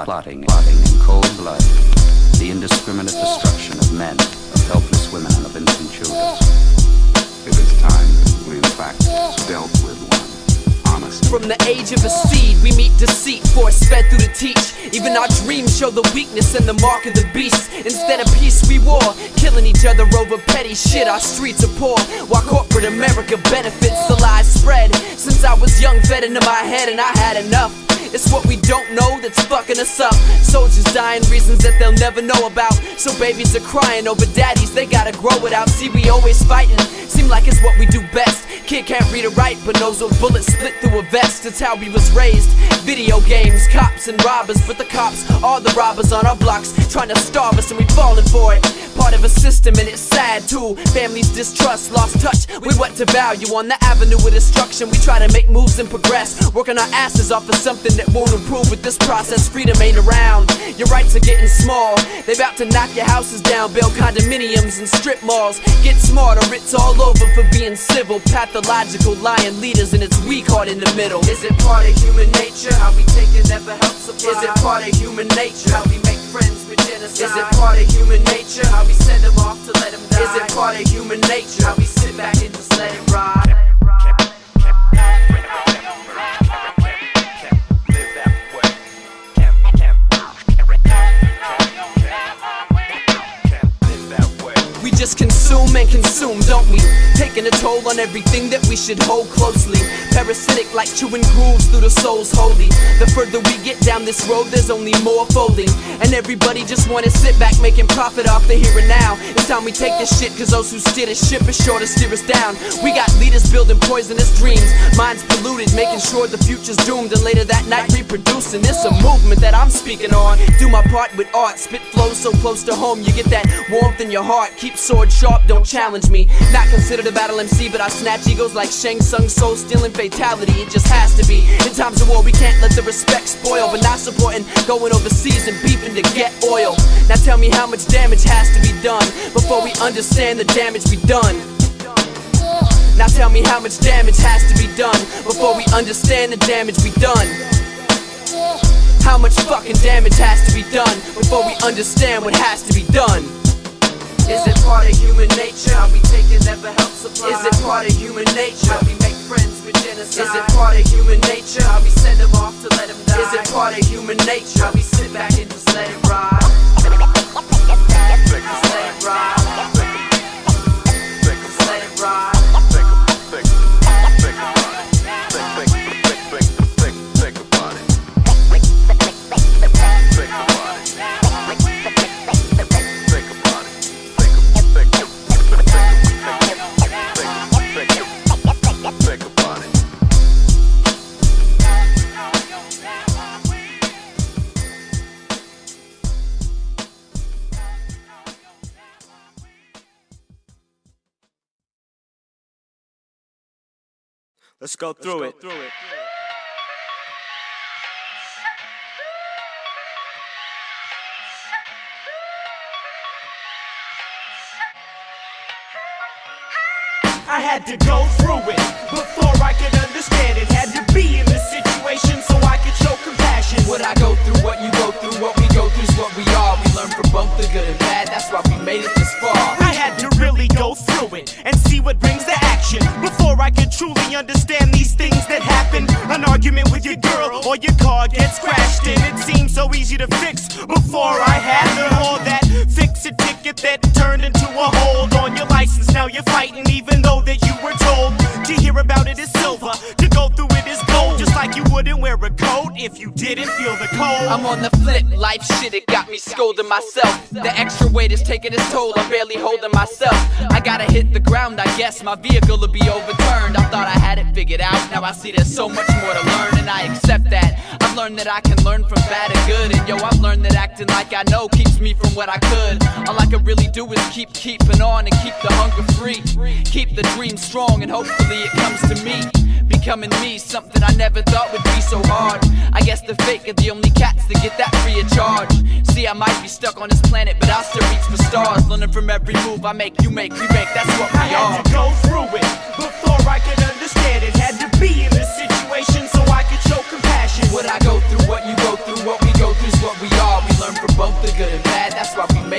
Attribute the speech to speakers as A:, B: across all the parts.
A: plotting in cold blood the indiscriminate destruction of men, of helpless women, and of infant children.
B: It is time that we in fact dealt with one, honestly.
C: From the age of a seed, we meet deceit, force fed through the teach. Even our dreams show the weakness and the mark of the beast. Instead of peace, we war, killing each other over petty shit. Our streets are poor, while corporate America benefits the lies spread. Since I was young, fed into my head, and I had enough. It's what we don't know that's fucking us up. Soldiers dying, reasons that they'll never know about. So babies are crying over daddies, they gotta grow it out. See, we always fighting, seem like it's what we do best. Kid can't read or write, but knows those bullets split through a vest. It's how we was raised. Video games, cops and robbers, but the cops are the robbers on our blocks, trying to starve us and we falling for it. Part of a system and it's sad too. Families distrust, lost touch with what to value. On the avenue of destruction, we try to make moves and progress, working our asses off of something that won't improve with this process. Freedom ain't around, your rights are getting small. They about to knock your houses down, build condominiums and strip malls. Get smarter, it's all over for being civil. Pathological lying leaders and it's weak heart in the middle. Is it part of human nature? How we take and never help supply? Is it part of human nature? How we make friends with genocide? Is it part of human nature? How we send them off to let them die? Is it part of human nature? How we sit back and just let it ride? We just consume and consume, don't we? Taking a toll on everything that we should hold closely. Parasitic like chewing grooves through the soul's holy. The further we get down this road, there's only more folding. And everybody just wanna sit back making profit off the here and now. It's time we take this shit, cause those who steer the ship is sure to steer us down. We got leaders building poisonous dreams, minds polluted, making sure the future's doomed. And later that night reproducing. It's a movement that I'm speaking on. Do my part with art, spit flows so close to home. You get that warmth in your heart, keep sword sharp, don't challenge me. Not considered a battle MC, but I snatch egos like Shang Tsung, soul stealing fatality. It just has to be. In times of war, we can't let the respect spoil, but not supporting going overseas and beefing to get oil. Now tell me how much damage has to be done before we understand the damage we done. Now tell me how much damage has to be done before we understand the damage we done. How much fucking damage has to be done before we understand what has to be done. Is it part of human nature? How we take and never help supply? Is it part of human nature? How we make friends with genocide? Is it part of human nature? How we send them off to let them die? Is it part of human nature? How we sit back and just let it ride? Just let it ride. Just let it ride.
D: Let's go through it.
E: I had to go through it before I could understand it. Had to be in this situation so I could show compassion.
C: What I go through, what you go through, what we go through is what we are. We learn from both the good and bad, that's why we made it this far.
E: I had to really go through it and see what brings the action before I could truly understand these things that happen. An argument with your girl or your car gets crashed in. It seems so easy to fix before I had learned all that. Fix a ticket that turned into a hold on your license. Now you're fighting even though that you were told to hear about it is silver, to go through it is gold. Just like you wouldn't wear a coat if you didn't feel the cold.
C: I'm on the flip, life shit, it got me scolding myself. The extra weight is taking its toll, I'm barely holding myself. I gotta hit the ground, I guess my vehicle will be overturned. I thought I had it figured out, now I see there's so much more to learn, and I accept that. I've learned that I can learn from bad and good, and yo, I've learned that acting like I know keeps me from what I could. All I can really do is keeping on and keep the hunger free. Keep the dream strong and hopefully it comes to me. Becoming me, something I never thought would be so hard. I guess the fake are the only cats that get that free of charge. See, I might be stuck on this planet, but I'll still reach for stars. Learning from every move I make, you make, we make, that's what we are.
E: I had to go through it before I could understand it. Had to be in this situation so I could show compassion.
C: What I go through, what you go through, what we go through is what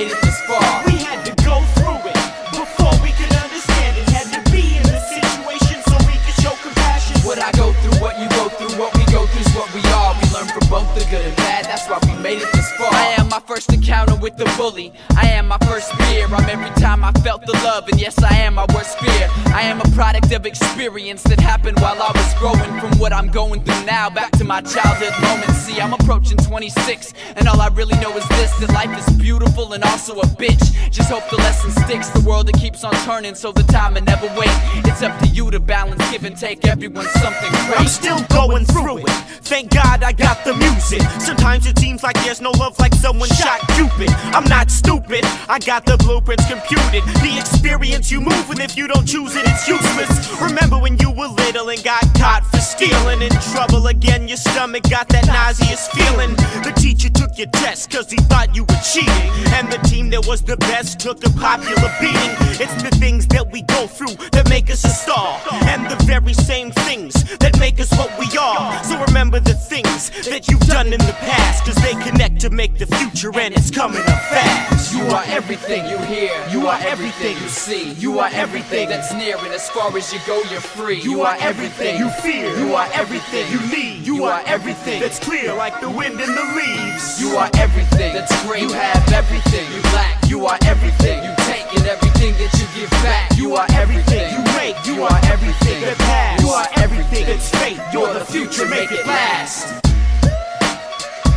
C: made it this far.
E: We had to go through it before we could understand it. Had to be in the situation so we could show compassion.
C: What I go through, what you go through, what we go through is what we are. We learn from both the good and bad, that's why we made it this far. I am my first encounter with the bully. I am my first fear. I'm every time I felt the love, and yes, I am my worst fear. I am a product of experience that happened while I was growing. From what I'm going through now, back to my childhood moments. See, I'm approaching 26, and all I really know is this, that life is beautiful and also a bitch. Just hope the lesson sticks. The world that keeps on turning, so the time will never wait. It's up to you to balance, give and take. Everyone's something great.
E: I'm still going through it. Thank God I got the music. Sometimes it seems like there's no love, like someone shot Cupid. I'm not stupid, I got the blueprints computed. The experience you move with, if you don't choose it, it's useless. Remember when you were little and got caught for stealing? In trouble again, your stomach got that nauseous feeling. The teacher took your test cause he thought you were cheating, and the team that was the best took a popular beating. It's the things that we go through that make us a star, and the very same things that make us what we are. So remember the things that you've done in the past, cause they connect to make the future, and it's coming up fast.
C: You are everything you hear, you are everything you see, you are everything that's near, and as far as you go you're free.
E: You are everything you fear, you are everything you need, you are everything that's clear like the wind in the leaves.
C: You are everything that's great, you have everything you lack. You are everything you take and everything that you give back.
E: You are everything you make, you are everything that passed. You are everything that's fate, you're the future, make it last.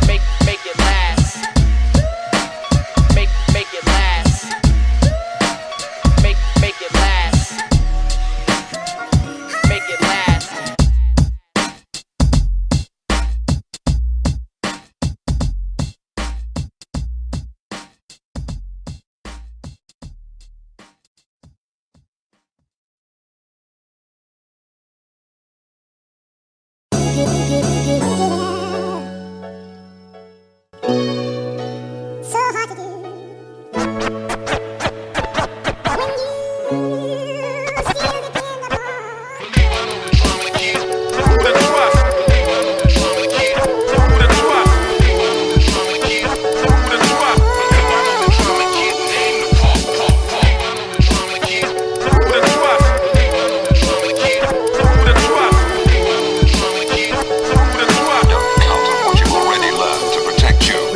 C: Make it last. Make it last. Make it last. Make it last.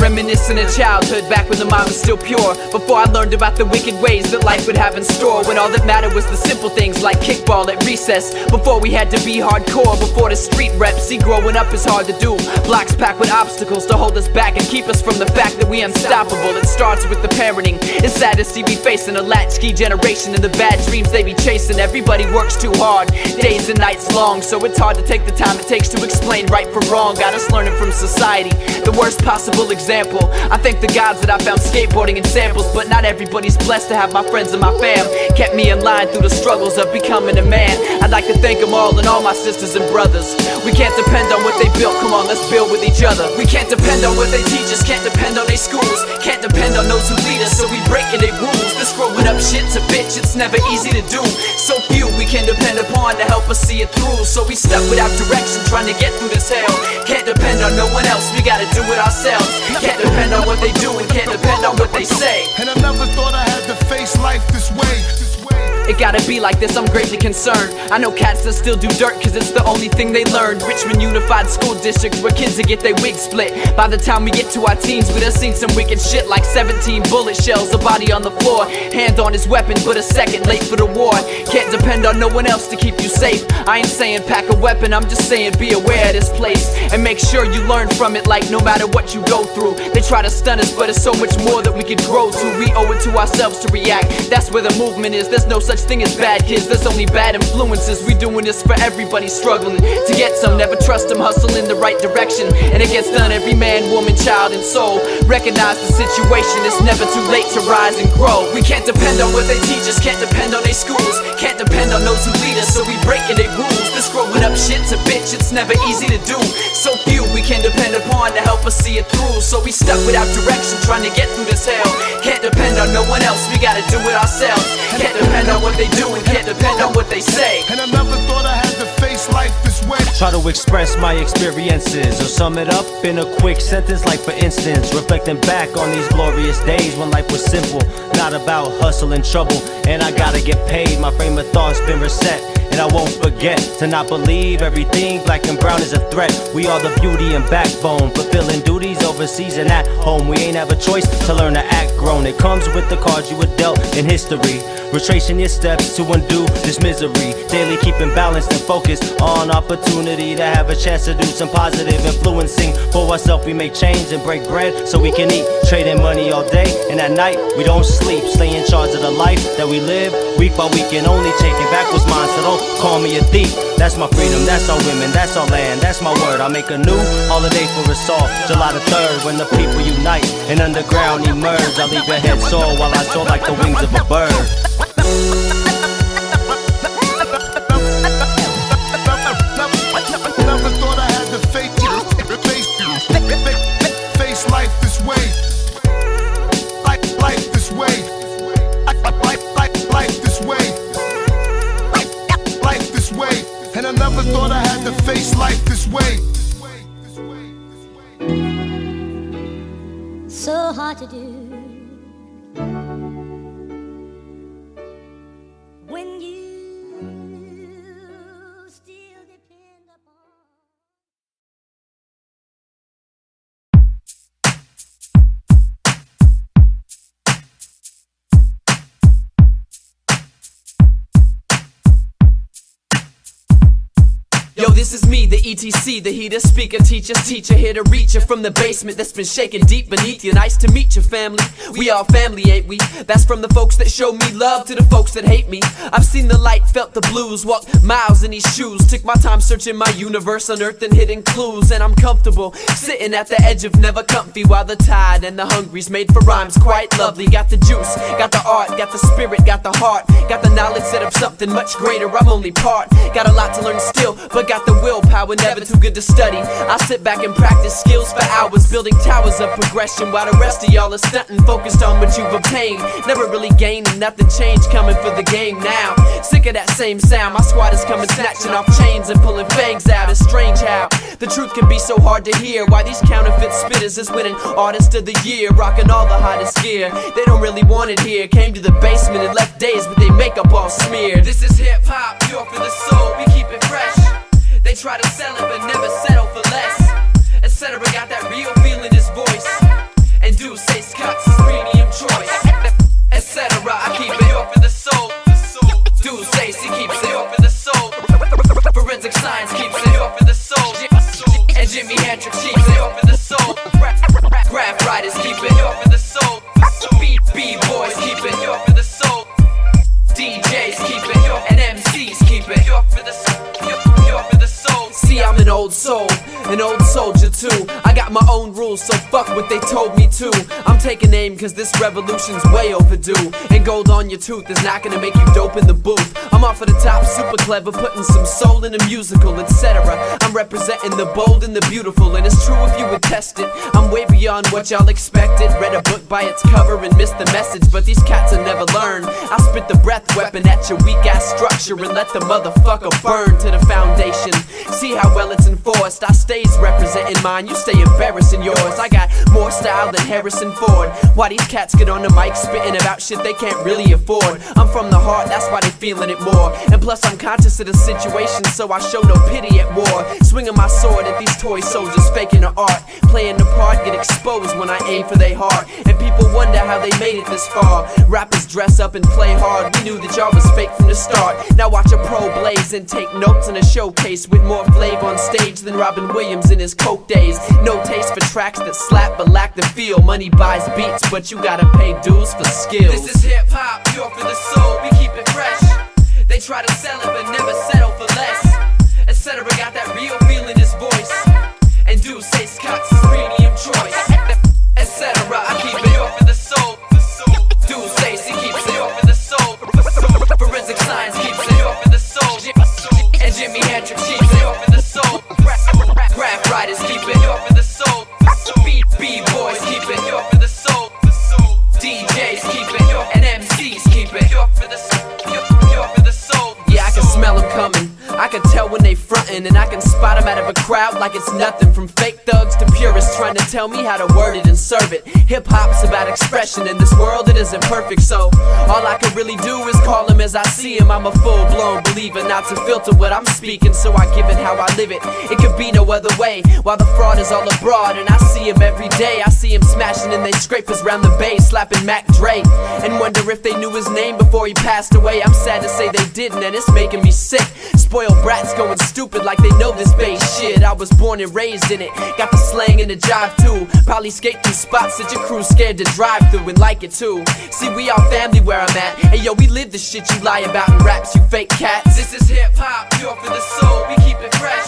C: Reminiscing of childhood, back when the mind was still pure. Before I learned about the wicked ways that life would have in store. When all that mattered was the simple things like kickball at recess. Before we had to be hardcore, before the street rep. See, growing up is hard to do. Blocks packed with obstacles to hold us back and keep us from the fact that we unstoppable. It starts with the parenting. It's sad to see me facing a latchkey generation and the bad dreams they be chasing. Everybody works too hard, days and nights long, so it's hard to take the time it takes to explain right from wrong. Got us learning from society, the worst possible example. I thank the gods that I found skateboarding and samples, but not everybody's blessed to have my friends and my fam. Kept me in line through the struggles of becoming a man. I'd like to thank them all and all my sisters and brothers. We can't depend on what they built, come on, let's build with each other. We can't depend on what they teach us, can't depend on their schools, can't depend on those who lead us, so we breaking their rules. This growing up shit's a bitch, it's never easy to do. So few we can depend upon to help us see it through. So we stuck without direction, trying to get through this hell. Can't depend on no one else, we gotta do it ourselves. Can't depend on what they do and can't depend on what they say.
D: And I never thought I had to face life this way.
C: It gotta be like this, I'm greatly concerned. I know cats that still do dirt cause it's the only thing they learned. Richmond Unified School District where kids that get their wigs split. By the time we get to our teens we done seen some wicked shit like 17 bullet shells, a body on the floor, hand on his weapon but a second late for the war. Can't depend on no one else to keep you safe. I ain't saying pack a weapon, I'm just saying be aware of this place and make sure you learn from it. Like no matter what you go through, they try to stun us but it's so much more that we could grow to. We owe it to ourselves to react, that's where the movement is. There's no such thing as bad kids, there's only bad influences. We doing this for everybody struggling to get some. Never trust them, hustle in the right direction and it gets done. Every man, woman, child and soul recognize the situation, it's never too late to rise and grow. We can't depend on what they teach us, can't depend on their schools, can't depend on those who lead us, so we breaking their rules. This growing up shit's a bitch, it's never easy to do. So few we can depend upon to help us see it through. So we stuck without direction, trying to get through this hell. Can't depend on no one else, we gotta do it ourselves. Can't depend on what they do and can't depend on what they say.
D: And I never thought I had to face life this way.
F: Try to express my experiences or sum it up in a quick sentence, like for instance, reflecting back on these glorious days when life was simple, not about hustle and trouble. And I gotta get paid, my frame of thought's been reset. And I won't forget to not believe everything black and brown is a threat. We are the beauty and backbone, fulfilling duties overseas and at home. We ain't have a choice to learn to act grown. It comes with the cards you were dealt in history, retracing your steps to undo this misery. Daily keeping balanced and focused on opportunity to have a chance to do some positive influencing. For ourselves we make change and break bread so we can eat, trading money all day and at night we don't sleep. Stay in charge of the life that we live week by week and only taking back what's mine. So don't call me a thief. That's my freedom, that's our women, that's our land, that's my word. I'll make a new holiday for us all, July the 3rd, when the people unite and underground emerge. I'll leave your head sore while I soar like the wings of a bird.
D: Never thought I had to face life this way. Life this way. Life this way. Life this way. And I never thought I had to face life this way.
G: So hard to do when you still depend upon.
C: Yo, this is me, the ETC, the heater, speaker, teacher's teacher, here to reach you from the basement that's been shaking deep beneath you. Nice to meet you, family. We all family, ain't we? That's from the folks that show me love to the folks that hate me. I've seen the light, felt the blues, walked miles in these shoes, took my time searching my universe, unearthing hidden clues, and I'm comfortable sitting at the edge of never comfy while the tide and the hungry's made for rhymes quite lovely. Got the juice, got the art, got the spirit, got the heart, got the knowledge set up something much greater. I'm only part, got a lot to learn still, but got the willpower, never too good to study. I sit back and practice skills for hours, building towers of progression, while the rest of y'all are stunting, focused on what you've obtained. Never really gaining, nothing changed, coming for the game now. Sick of that same sound, my squad is coming snatching off chains and pulling fangs out. It's strange how the truth can be so hard to hear. Why these counterfeit spitters is winning Artist of the Year, rocking all the hottest gear. They don't really want it here, came to the basement and left days with their makeup all smeared. This is hip hop, pure for the soul, we keep it fresh. They try to sell it but never settle for less. Etc. got that real feel in his voice. And Deuce Ace cuts his premium choice. Etc. I keep it pure for the soul. Deuce Ace, he keeps it pure for the soul. Forensic science keeps it pure for the soul. And Jimi Hendrix keeps it pure for the soul. Graph writers keep it pure for the soul. B-boys keep it pure for the soul. DJs keep it pure, and MCs keep it pure for the soul. See, I'm an old soul, an old soldier too. I got my own rules, so fuck what they told me to. I'm taking aim cause this revolution's way overdue. And gold on your tooth is not gonna make you dope in the booth. I'm off of the top, super clever, putting some soul in a musical, etc. I'm representing the bold and the beautiful, and it's true if you would test it. I'm way beyond what y'all expected. Read a book by its cover and missed the message, but these cats will never learn. I spit the breath weapon at your weak ass structure and let the motherfucker burn to the foundation. See how well it's enforced. I stays representing mine, you stay embarrassing yours. I got more style than Harrison Ford. Why these cats get on the mic spitting about shit they can't really afford? I'm from the heart, that's why they feeling it more. And plus I'm conscious of the situation, so I show no pity at war. Swinging my sword at these toy soldiers faking the art. Playing the part, get exposed when I aim for their heart. And people wonder how they made it this far. Rappers dress up and play hard, we knew that y'all was fake from the start. Now watch a pro blaze and take notes in a showcase with more flavor on stage than Robin Williams in his coke days. No taste for tracks that slap but lack the feel. Money buys beats, but you gotta pay dues for skills. This is hip hop, pure for the soul, we keep it fresh. They try to sell it but never settle for less. Etc. got that real feel in his voice. And Deuce Ace cuts his premium choice. Etc. I keep it pure for the soul. Deuce Ace, he keeps it pure for the soul. Forensic science keeps it pure for the soul. And Jimi Hendrix keeps it pure for the soul. Graph writers keep it pure for the soul. B-boys keep it pure for the soul. DJs keep it pure, and MCs keep it pure for the soul. Yeah, I can smell them coming. I can tell when they frontin'. something, and I can spot them out of a crowd like it's nothing. From fake thugs to purists trying to tell me how to word it and serve it. Hip-hop's about expression, in this world it isn't perfect, so all I can really do is call him as I see him. I'm a full-blown believer, not to filter what I'm speaking, so I give it how I live it. It could be no other way, while the fraud is all abroad, and I see him every day. I see him smashing and they scrapers round the bay, slapping Mac Dre, and wonder if they knew his name before he passed away. I'm sad to say they didn't, and it's making me sick. Spoiled brats going stupid like they know this bass shit. I was born and raised in it, got the slang and the jive too. Probably skate through spots that your crew's scared to drive through and like it too. See, we all family where I'm at. Hey yo, we live the shit you lie about in raps, you fake cats. This is hip hop, pure for the soul, we keep it fresh.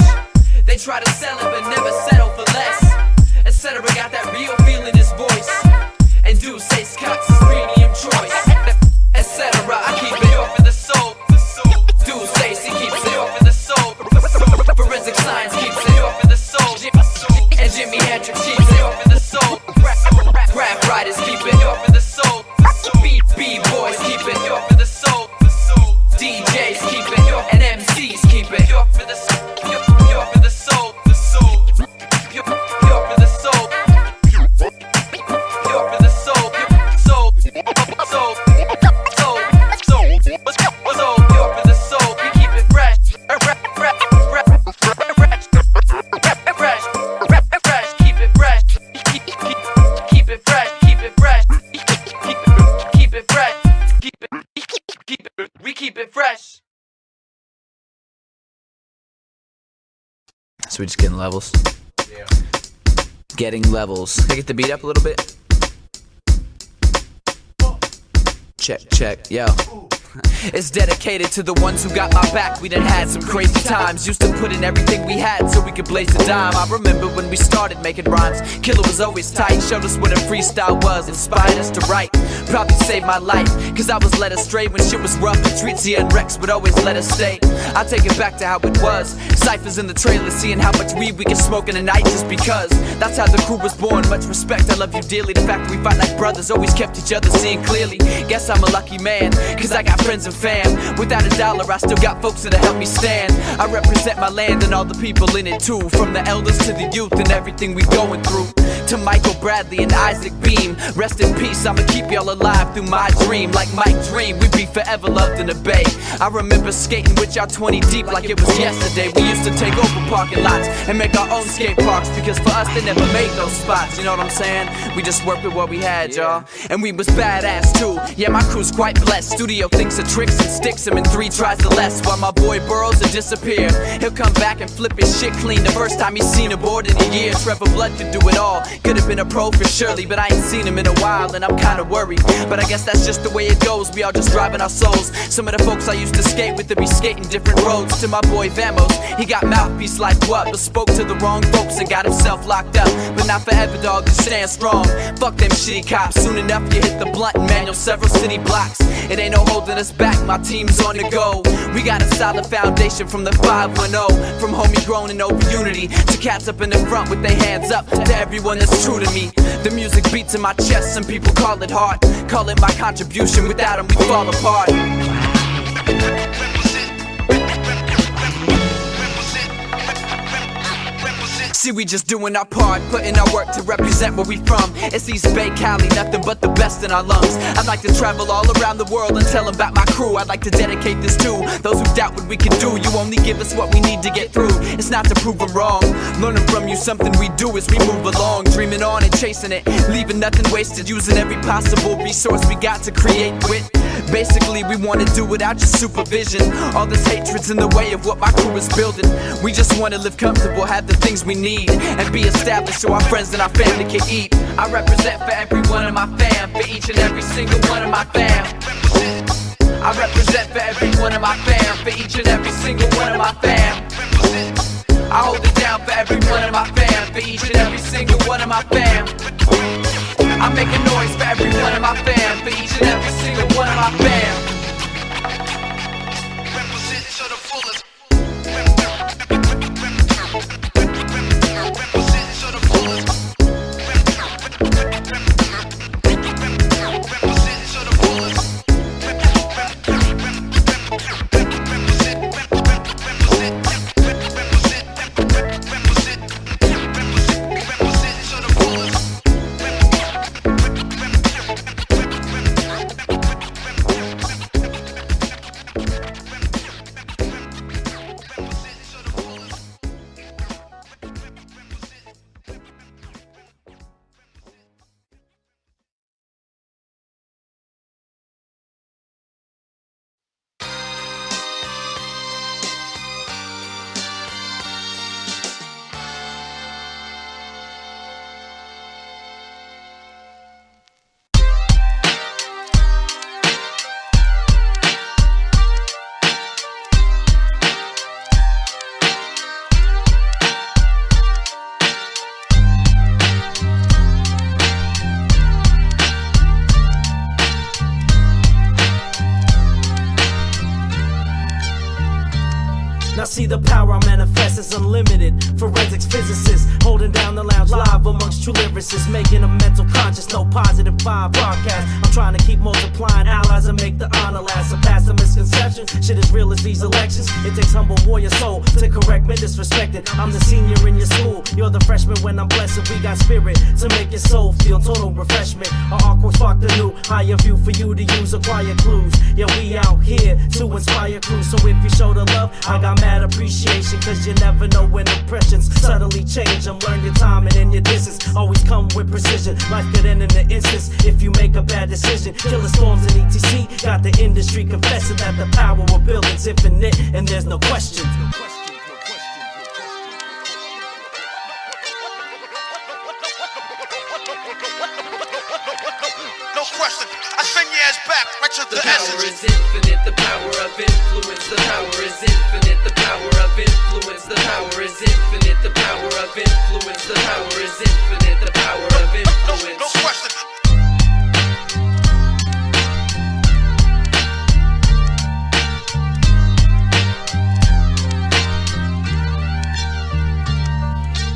C: They try to sell it but never settle for less. Etc. got that real feel in his voice, and Deuce Ace cuts his premium choice. Etc. I keep it pure for the soul. Deuce Ace, he keeps it pure for the soul. Forensic science keeps it pure for the soul. And Jimi Hendrix keeps it pure for the soul. Rap writers keep it pure for the soul. B-boys keep it pure for the soul. DJs keep it pure, and MCs keep it pure for the soul. Pure for the soul. Pure for the soul. Pure for the soul. Soul. Soul. Pure for the soul. We keep it fresh. Keep it fresh. Keep it fresh. Keep it fresh. Keep it fresh. We keep it fresh.
H: So we just getting levels. Yeah. Getting levels. Can I get the beat up a little bit? Check, yo.
C: It's dedicated to the ones who got my back. We done had some crazy times, used to put in everything we had so we could blaze a dime. I remember when we started making rhymes, Killa was always tight, showed us what a freestyle was, inspired us to write. Probably saved my life, cause I was led astray when shit was rough, and Tryin and Rex would always let us stay. I take it back to how it was, ciphers in the trailer, seeing how much weed we can smoke in a night just because. That's how the crew was born, much respect, I love you dearly. The fact that we fight like brothers, always kept each other seeing clearly. Guess I'm a lucky man, cause I got friends and fam. Without a dollar, I still got folks that'll help me stand. I represent my land and all the people in it too, from the elders to the youth and everything we going through. To Michael Bradley and Isaac Beam, rest in peace, I'ma keep y'all alive through my dream. Like Mike Dream, we'd be forever loved in the Bay. I remember skating with y'all 20 deep like it was yesterday. We used to take over parking lots and make our own skate parks, because for us they never made those spots, you know what I'm saying? We just worked with what we had, y'all. And we was badass too, yeah, my crew's quite blessed. Studio thinks of tricks and sticks him in 3 tries or less. While my boy Burrows will disappear, he'll come back and flip his shit clean. The first time he's seen a board in a year. Trevor Blood could do it all, could have been a pro for surely, but I ain't seen him in a while and I'm kinda worried. But I guess that's just the way it goes, we all just driving our souls. Some of the folks I used to skate with to be skating different roads. To my boy Vamos, he got mouthpiece like what, but spoke to the wrong folks and got himself locked up. But not forever, dog, just stand strong. Fuck them shitty cops, soon enough you hit the blunt and man, you'll several city blocks. It ain't no holding us back, my team's on the go. We got a solid foundation from the 510, from homegrown and over unity, to cats up in the front with their hands up, to everyone that's true to me. The music beats in my chest, some people call it hard, call it my contribution, without them we fall apart. See, we just doing our part, putting our work to represent where we from. It's East Bay, Cali, nothing but the best in our lungs. I'd like to travel all around the world and tell them about my crew. I'd like to dedicate this to those who doubt what we can do. You only give us what we need to get through, it's not to prove them wrong. Learning from you, something we do as we move along. Dreaming on and chasing it, leaving nothing wasted. Using every possible resource we got to create wit. Basically, we wanna do without your supervision. All this hatred's in the way of what my crew is building. We just wanna live comfortable, have the things we need, and be established so our friends and our family can eat. I represent for every one of my fam, for each and every single one of my fam. I represent for every one of my fam, for each and every single one of my fam. I hold it down for every one of my fam, for each and every single one of my fam. I make a noise for every one of my fam, for each and every single one of my fam. Represent to the fullest. Represent to the fullest. Represent to the fullest.
F: see the power I manifest is unlimited. Forensics physicists holding down the lounge live amongst true lyricists, making a mental conscious, no positive vibe broadcast. I'm trying to keep multiplying allies and make the honor last. Surpass the misconceptions, shit as real as these elections. It takes humble warrior soul to correct men disrespected. I'm the senior in your school, you're the freshman when I'm blessed. We got spirit to make your soul feel total refreshment. Our awkward spark the new higher view for you to use, acquire clues. Yeah, we out here to inspire crews. So if you show the love, I got mad appreciation. Cause you never know when impressions subtly change. I'm learning your timing and your distance always come with precision. Life could end in an instance if you make a bad decision. Killer Stormz and ETC got the industry confessing that the power we're building's infinite and there's no question.
D: No question. I send your ass back right to the
C: power
D: essence.
C: is infinite, the power of influence. The power is infinite, the power of influence. The power is infinite, the power of influence. The power is infinite, the power of influence.
D: No question.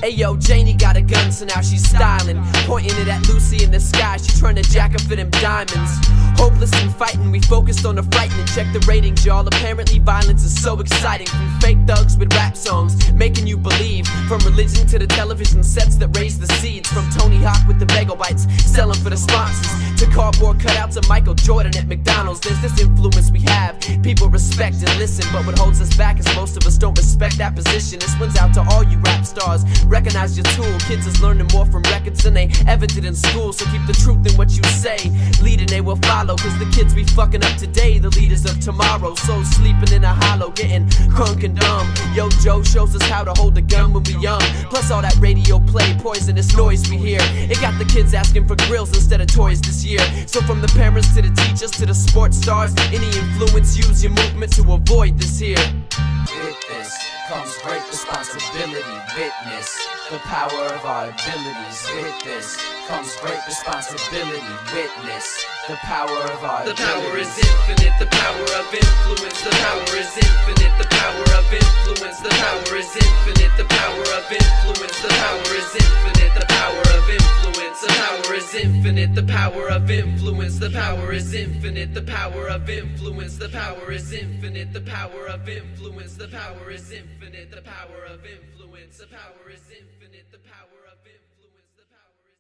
C: Ayo, Janie got a gun, so now she's styling, pointing it at Lucy in the sky. She trying to jack her for them diamonds. Hopeless and fighting, we focused on the frightening. Check the ratings, y'all. Apparently violence is so exciting. From fake thugs with rap songs, making you believe. From religion to the television sets that raise the seeds. From Tony Hawk with the bagel bites, selling for the sponsors, to cardboard cutouts of Michael Jordan at McDonald's. There's this influence we have, people respect and listen. But what holds us back is most of us don't respect that position. This one's out to all you rap stars. Recognize your tool. Kids is learning more from records than they ever did in school. So keep the truth in what you say. Lead and they will follow. Cause the kids we fucking up today, the leaders of tomorrow. So sleeping in a hollow, getting crunk and dumb. Yo, Joe shows us how to hold a gun when we young. Plus all that radio play, poisonous noise we hear. It got the kids asking for grills instead of toys this year. So from the parents to the teachers to the sports stars, any influence, use your movement to avoid this here. With this comes great responsibility. Witness the power of our abilities. With this comes great responsibility. Witness the power of our abilities. The power is infinite, the power of influence. The power is infinite, the power of influence. The power is infinite, the power of influence. The power is infinite, the power of influence. The power is infinite, the power of influence. The power is infinite, the power of influence. The power is infinite, the power of influence. The power is infinite, the power of influence. The power is infinite, the power of influence. The power is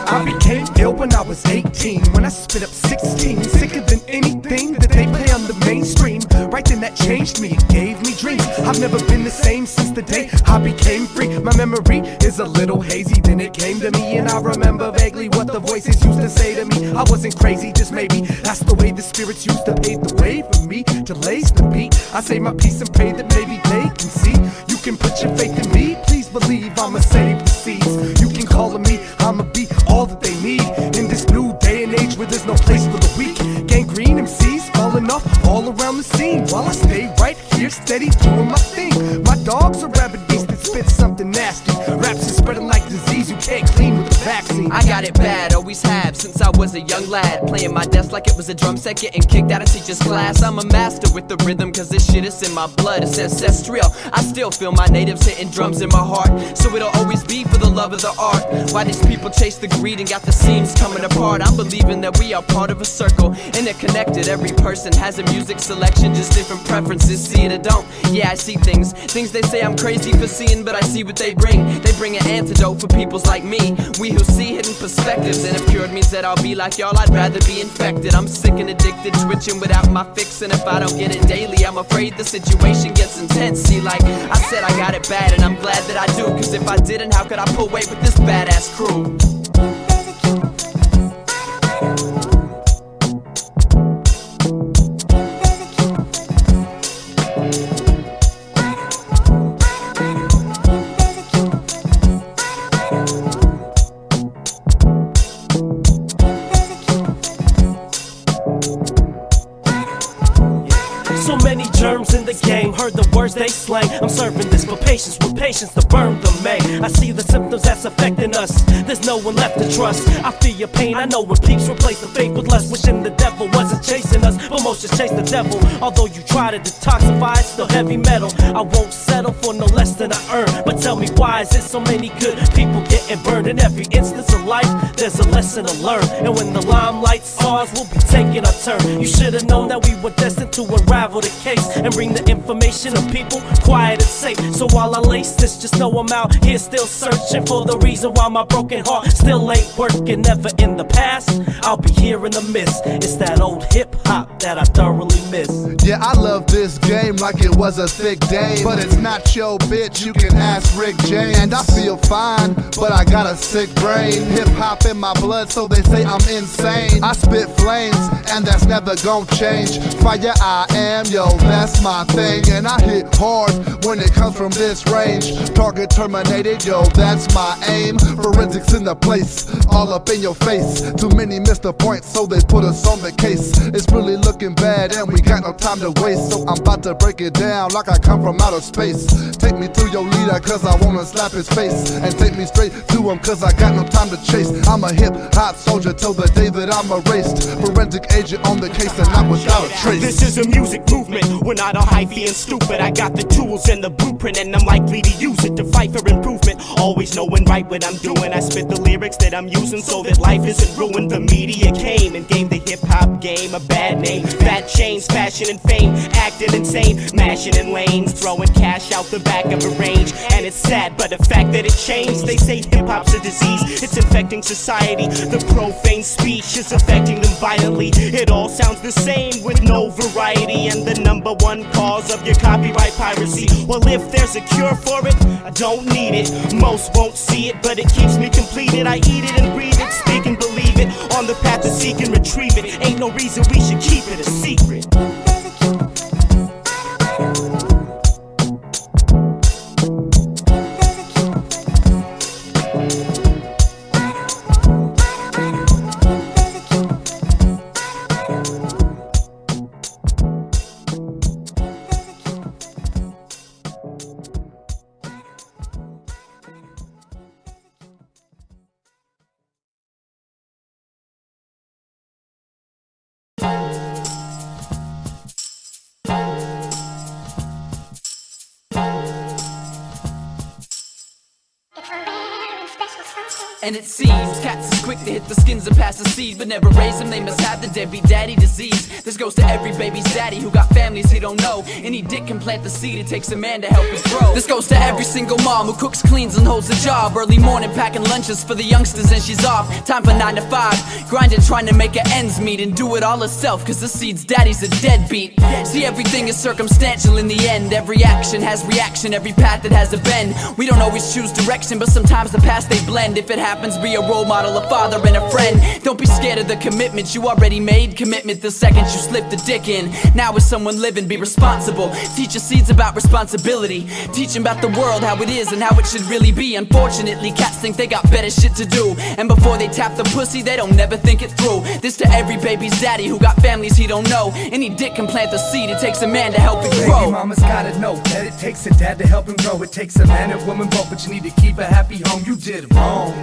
D: I became ill when I was 18, when I spit up 16, sicker than anything that they play on the mainstream. Right then that changed me, it gave me dreams. I've never been the same since the day I became free. My memory is a little hazy, then it came to me, and I remember vaguely what the voices used to say to me. I wasn't crazy, just maybe that's the way the spirits used to pave the way for me to lace the beat. I say my piece and pray that maybe they can see. You can put your faith in me, please believe I'ma save the seas. You can call on me, I'ma be all that they need in this new day and age where there's no place for the weak. Gangrene MCs falling off all around the scene, while I stay right here steady doing my thing. My dogs are rabid beasts that spit something nasty. Raps is spreading like disease you can't clean with a vaccine.
C: I got it bad, always have, since I was a young lad. Playing my desk like it was a drum set, getting kicked out of teacher's class. I'm a master with the rhythm, cause this shit is in my blood, it's ancestral. I still feel my natives hitting drums in my heart, so it'll always be for the love of the art. Why these people chase the greed and got the seams coming apart? I'm believing that we are part of a circle, interconnected. Every person has a music selection, just different preferences, see it or don't. Yeah, I see things they say I'm crazy for seeing, but I see what they bring. They bring an antidote for peoples like me, we who see hidden perspectives. And if cured means that I'll be like y'all, I'd rather be infected. I'm sick and addicted, twitching without my fix, and if I don't get it daily, I'm afraid the situation gets intense. See, like I said, I got it bad, and I'm glad that I do, cause if I didn't, how could I pull weight with this badass crew?
F: words they slay. I'm serving this for patience with patience to burn the May. I see the symptoms that's affecting us. There's no one left to trust. I feel your pain. I know when peeps replace the faith with lust. Wishing the devil wasn't chasing us, but most just chase the devil. Although you try to detoxify, it's still heavy metal. I won't settle for no less than I earn. But tell me, why is it so many good people getting burned? In every instance of life, there's a lesson to learn. And when the limelight's ours, we'll be taking our turn. You should have known that we were destined to unravel the case and bring the information of people quiet and safe. So while I lace this, just know I'm out here still searching for the reason why my broken heart still ain't working. Never in the past, I'll be here in the mist. It's that old hip-hop that I thoroughly miss.
I: Yeah, I love this game like it was a thick dame, but it's not your bitch, you can ask Rick James. And I feel fine, but I got a sick brain. Hip-hop in my blood, so they say I'm insane. I spit flames, and that's never gon' change. Fire I am, yo, that's my thing. And I hit hard when it comes from this range. Target terminated, yo, that's my aim. Forensics in the place, all up in your face. Too many missed the point, so they put us on the case. It's really looking bad, and we got no time to waste. So I'm about to break it down like I come from outer space. Take me to your leader, cause I wanna slap his face. And take me straight to him, cause I got no time to chase. I'm a hip-hop soldier till the day that I'm erased. Forensic agent on the case and not without a trace.
E: This is a music movement, we're not a hyphy and stupid. I got the tools and the blueprint, and I'm likely to use it to fight for improvement. Always knowing right what I'm doing. I spit the lyrics that I'm using so that life isn't ruined. The media came and gave the hip-hop game a bad name. Fat chains, fashion and fame, acting insane, mashing in lanes, throwing cash out the back of a range. And it's sad, but the fact that it changed. They say hip-hop's a disease, it's infecting society. The profane speech is affecting them violently. It all sounds the same with no variety, and the number one cause of your copyright piracy. Well, if there's a cure for it, I don't need it. Most won't see it, but it keeps me completed. I eat it and breathe it, speak and believe it. On the path to seek and retrieve it, ain't no reason we should keep it a secret.
C: And it seems cats is quick to hit the skins and pass the seed, but never raise them, they must have the deadbeat daddy disease. This goes to every baby's daddy who got families he don't know. Any dick can plant the seed, it takes a man to help it grow. This goes to every single mom who cooks, cleans, and holds a job. Early morning packing lunches for the youngsters and she's off. Time for 9 to 5, grinding trying to make her ends meet and do it all herself, cause the seed's daddy's a deadbeat. See, everything is circumstantial in the end. Every action has reaction, every path that has a bend. We don't always choose direction, but sometimes the paths they blend. If it happens, be a role model, a father, and a friend. Don't be scared of the commitment you already made. Commitment the second you slip the dick in. Now as someone living, be responsible. Teach your seeds about responsibility. Teach them about the world, how it is and how it should really be. Unfortunately, cats think they got better shit to do, and before they tap the pussy, they don't never think it through. This to every baby's daddy who got families he don't know. Any dick can plant the seed, it takes a man to help it grow.
D: Baby mama's gotta know that it takes a dad to help him grow. It takes a man and woman both, but you need to keep a happy home. You did wrong.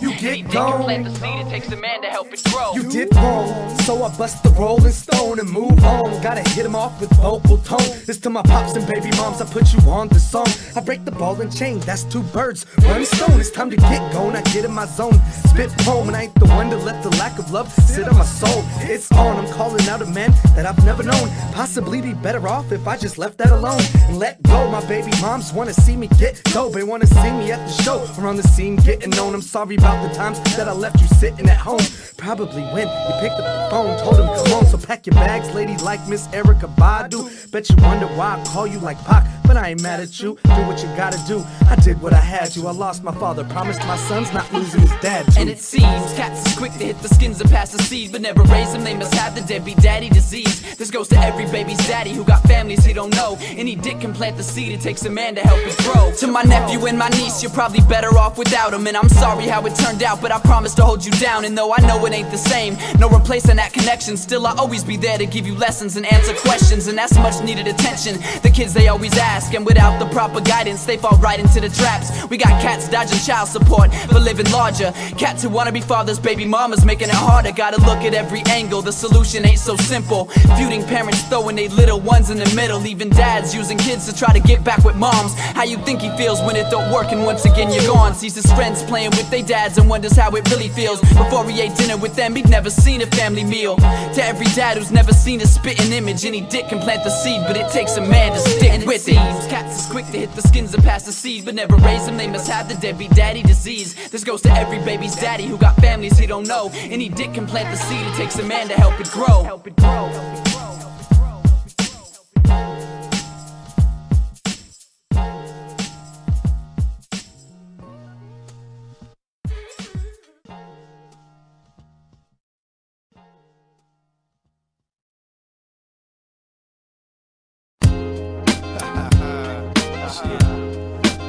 D: You get gone.
C: Plant the seed, it takes a man to help it grow.
D: You did wrong, so I bust the rolling stone and move on. Gotta hit him off with vocal tone. This to my pops and baby moms, I put you on the song. I break the ball and chain, that's 2 birds, 1 stone. It's time to get going, I get in my zone. Spit poem, and I ain't the one to let the lack of love sit on my soul. It's on, I'm calling out a man that I've never known. Possibly be better off if I just left that alone and let go. My baby moms wanna see me get dope. They wanna see me at the show or on the scene getting known. I'm sorry about the times that I left you sitting at home. Probably when you picked up the phone, told him come on, so pack your bags, lady, like Miss Erykah Badu. Bet you wonder why I call you like Pac, but I ain't mad at you. Do what you gotta do. I did what I had to. I lost my father, promised my son's not losing his dad too.
C: And it seems cats is quick to hit the skins and pass the seed, but never raise them, they must have the deadbeat daddy disease. This goes to every baby's daddy who got families he don't know. Any dick can plant the seed, it takes a man to help it grow. To my nephew and my niece, you're probably better off without him, and I'm sorry how it turned out, but I promise to hold you down. And though I know it ain't the same, no replacing that connection, still I'll always be there to give you lessons and answer questions. And that's much needed attention, the kids they always ask. And without the proper guidance, they fall right into the traps. We got cats dodging child support, but living larger. Cats who wanna be fathers, baby mamas, making it harder. Gotta look at every angle, the solution ain't so simple. Feuding parents throwing they little ones in the middle. Even dads using kids to try to get back with moms. How you think he feels when it don't work and once again you're gone? Sees his friends playing with their dads and wonders how it really feels. Before he ate dinner with them, he'd never seen a family meal. To every dad who's never seen a spitting image, any dick can plant the seed, but it takes a man to stick with it. Cats is quick to hit the skins and pass the seed, but never raise them, they must have the deadbeat daddy disease. This goes to every baby's daddy who got families he don't know. Any dick can plant the seed, it takes a man to help it grow.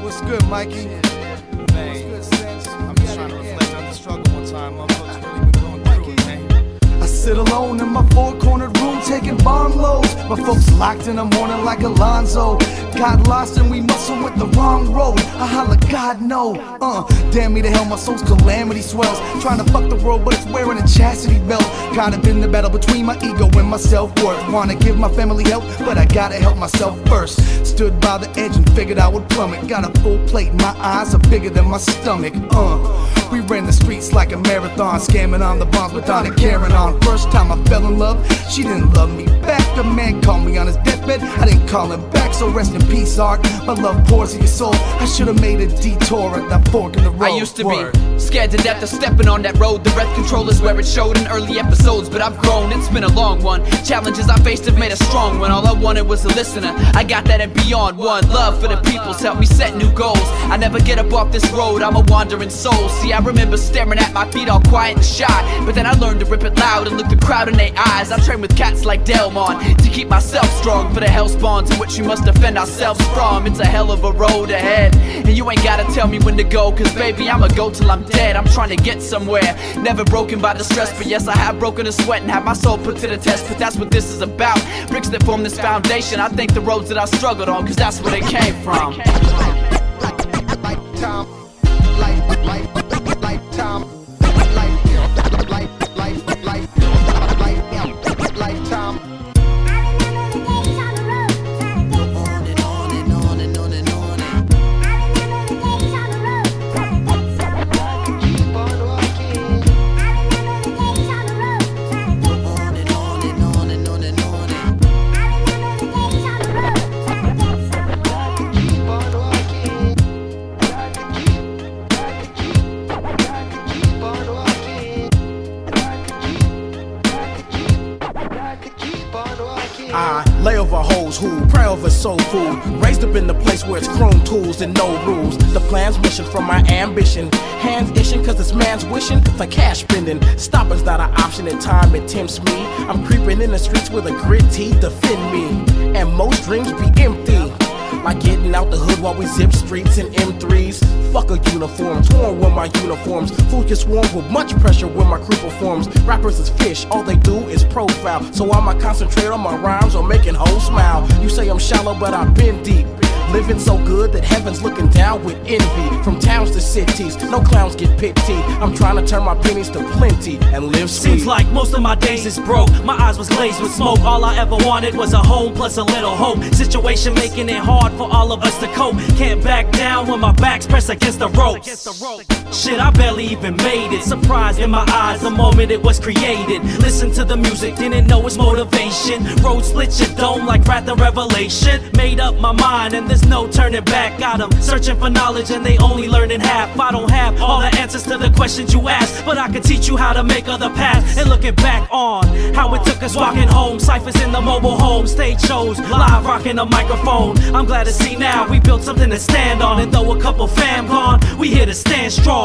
D: What's good, Mikey?
J: Man,
D: What's good, Sense?
J: I'm just trying to reflect on the struggle one time. Motherfuckers really been going through it, man.
D: I sit alone in my four-cornered room taking bong loads. My folks locked in the morning like Alonzo. Got lost and we muscle with the wrong road. I holla, God no. Damn me to hell, my soul's calamity swells. Trying to fuck the world, but it's wearing a chastity belt. Caught up in the battle between my ego and my self-worth. Wanna give my family help, but I gotta help myself first. Stood by the edge and figured I would plummet. Got a full plate, my eyes are bigger than my stomach. We ran the streets like a marathon, scamming on the bombs with Don and Karen on. First time I fell in love, she didn't love me back. A man called me on his deathbed, I didn't call him back. So rest in peace, Art. My love pours in your soul. I should've made a detour at that fork in the road.
C: I used to be scared to death of stepping on that road. The breath control is where it showed in early episodes, but I've grown, it's been a long one. Challenges I faced have made a strong one. All I wanted was a listener, I got that and beyond. One love for the people's helped me set new goals. I never get up off this road, I'm a wandering soul. See, I remember staring at my feet all quiet and shy, but then I learned to rip it loud and look the crowd in their eyes. I train with cats like Delmon to keep myself strong for the hell spawns in which we must defend ourselves from. It's a hell of a road ahead, and you ain't gotta tell me when to go, cause baby I'ma go till I'm dead. I'm trying to get somewhere, never broken by the stress, but yes I have broken a sweat and have my soul put to the test. But that's what this is about, bricks that form this foundation. I thank the roads that I struggled on, cause that's where they came from.
J: I lay over hoes who pray over soul food. Raised up in the place where it's chrome tools and no rules. The plan's mission from my ambition. Hands itching cause this man's wishing for cash spending. Stopping's not an option, at time it tempts me. I'm creeping in the streets with a gritty defend me. And most dreams be empty, like getting out the hood while we zip streets in M3s. Fuck a uniform, torn with my uniforms. Fools get swarmed with much pressure when my crew performs. Rappers is fish, all they do is profile. So I'ma concentrate on my rhymes or making hoes smile. You say I'm shallow, but I've been deep. Living so good that heaven's looking down with envy. From towns to cities, no clowns get pity. I'm trying to turn my pennies to plenty and live sweet.
K: Seems like most of my days is broke. My eyes was glazed with smoke. All I ever wanted was a home plus a little hope. Situation making it hard for all of us to cope. Can't back down when my back's pressed against the ropes. Shit, I barely even made it. Surprise in my eyes the moment it was created. Listen to the music, didn't know its motivation. Road split your dome like Wrath and Revelation. Made up my mind and there's no turning back. Got them searching for knowledge and they only learning half. I don't have all the answers to the questions you ask, but I can teach you how to make other paths. And looking back on how it took us walking home. Cyphers in the mobile home, stage shows, live rocking a microphone. I'm glad to see now we built something to stand on. And though a couple fam gone, we here to stand strong.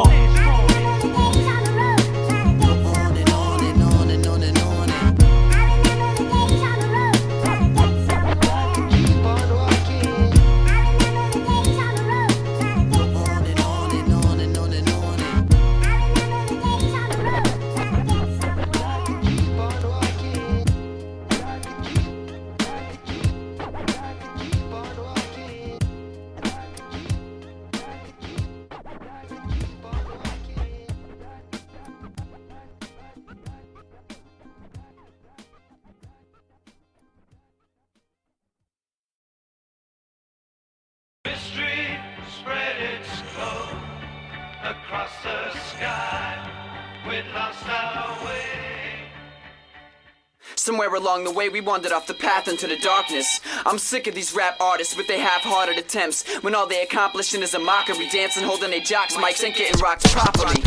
L: across the sky, we lost our way.
C: Somewhere along the way we wandered off the path into the darkness. I'm sick of these rap artists with their half-hearted attempts, when all they accomplishing is a mockery, dancing, holding their jocks mics, ain't getting rocked properly.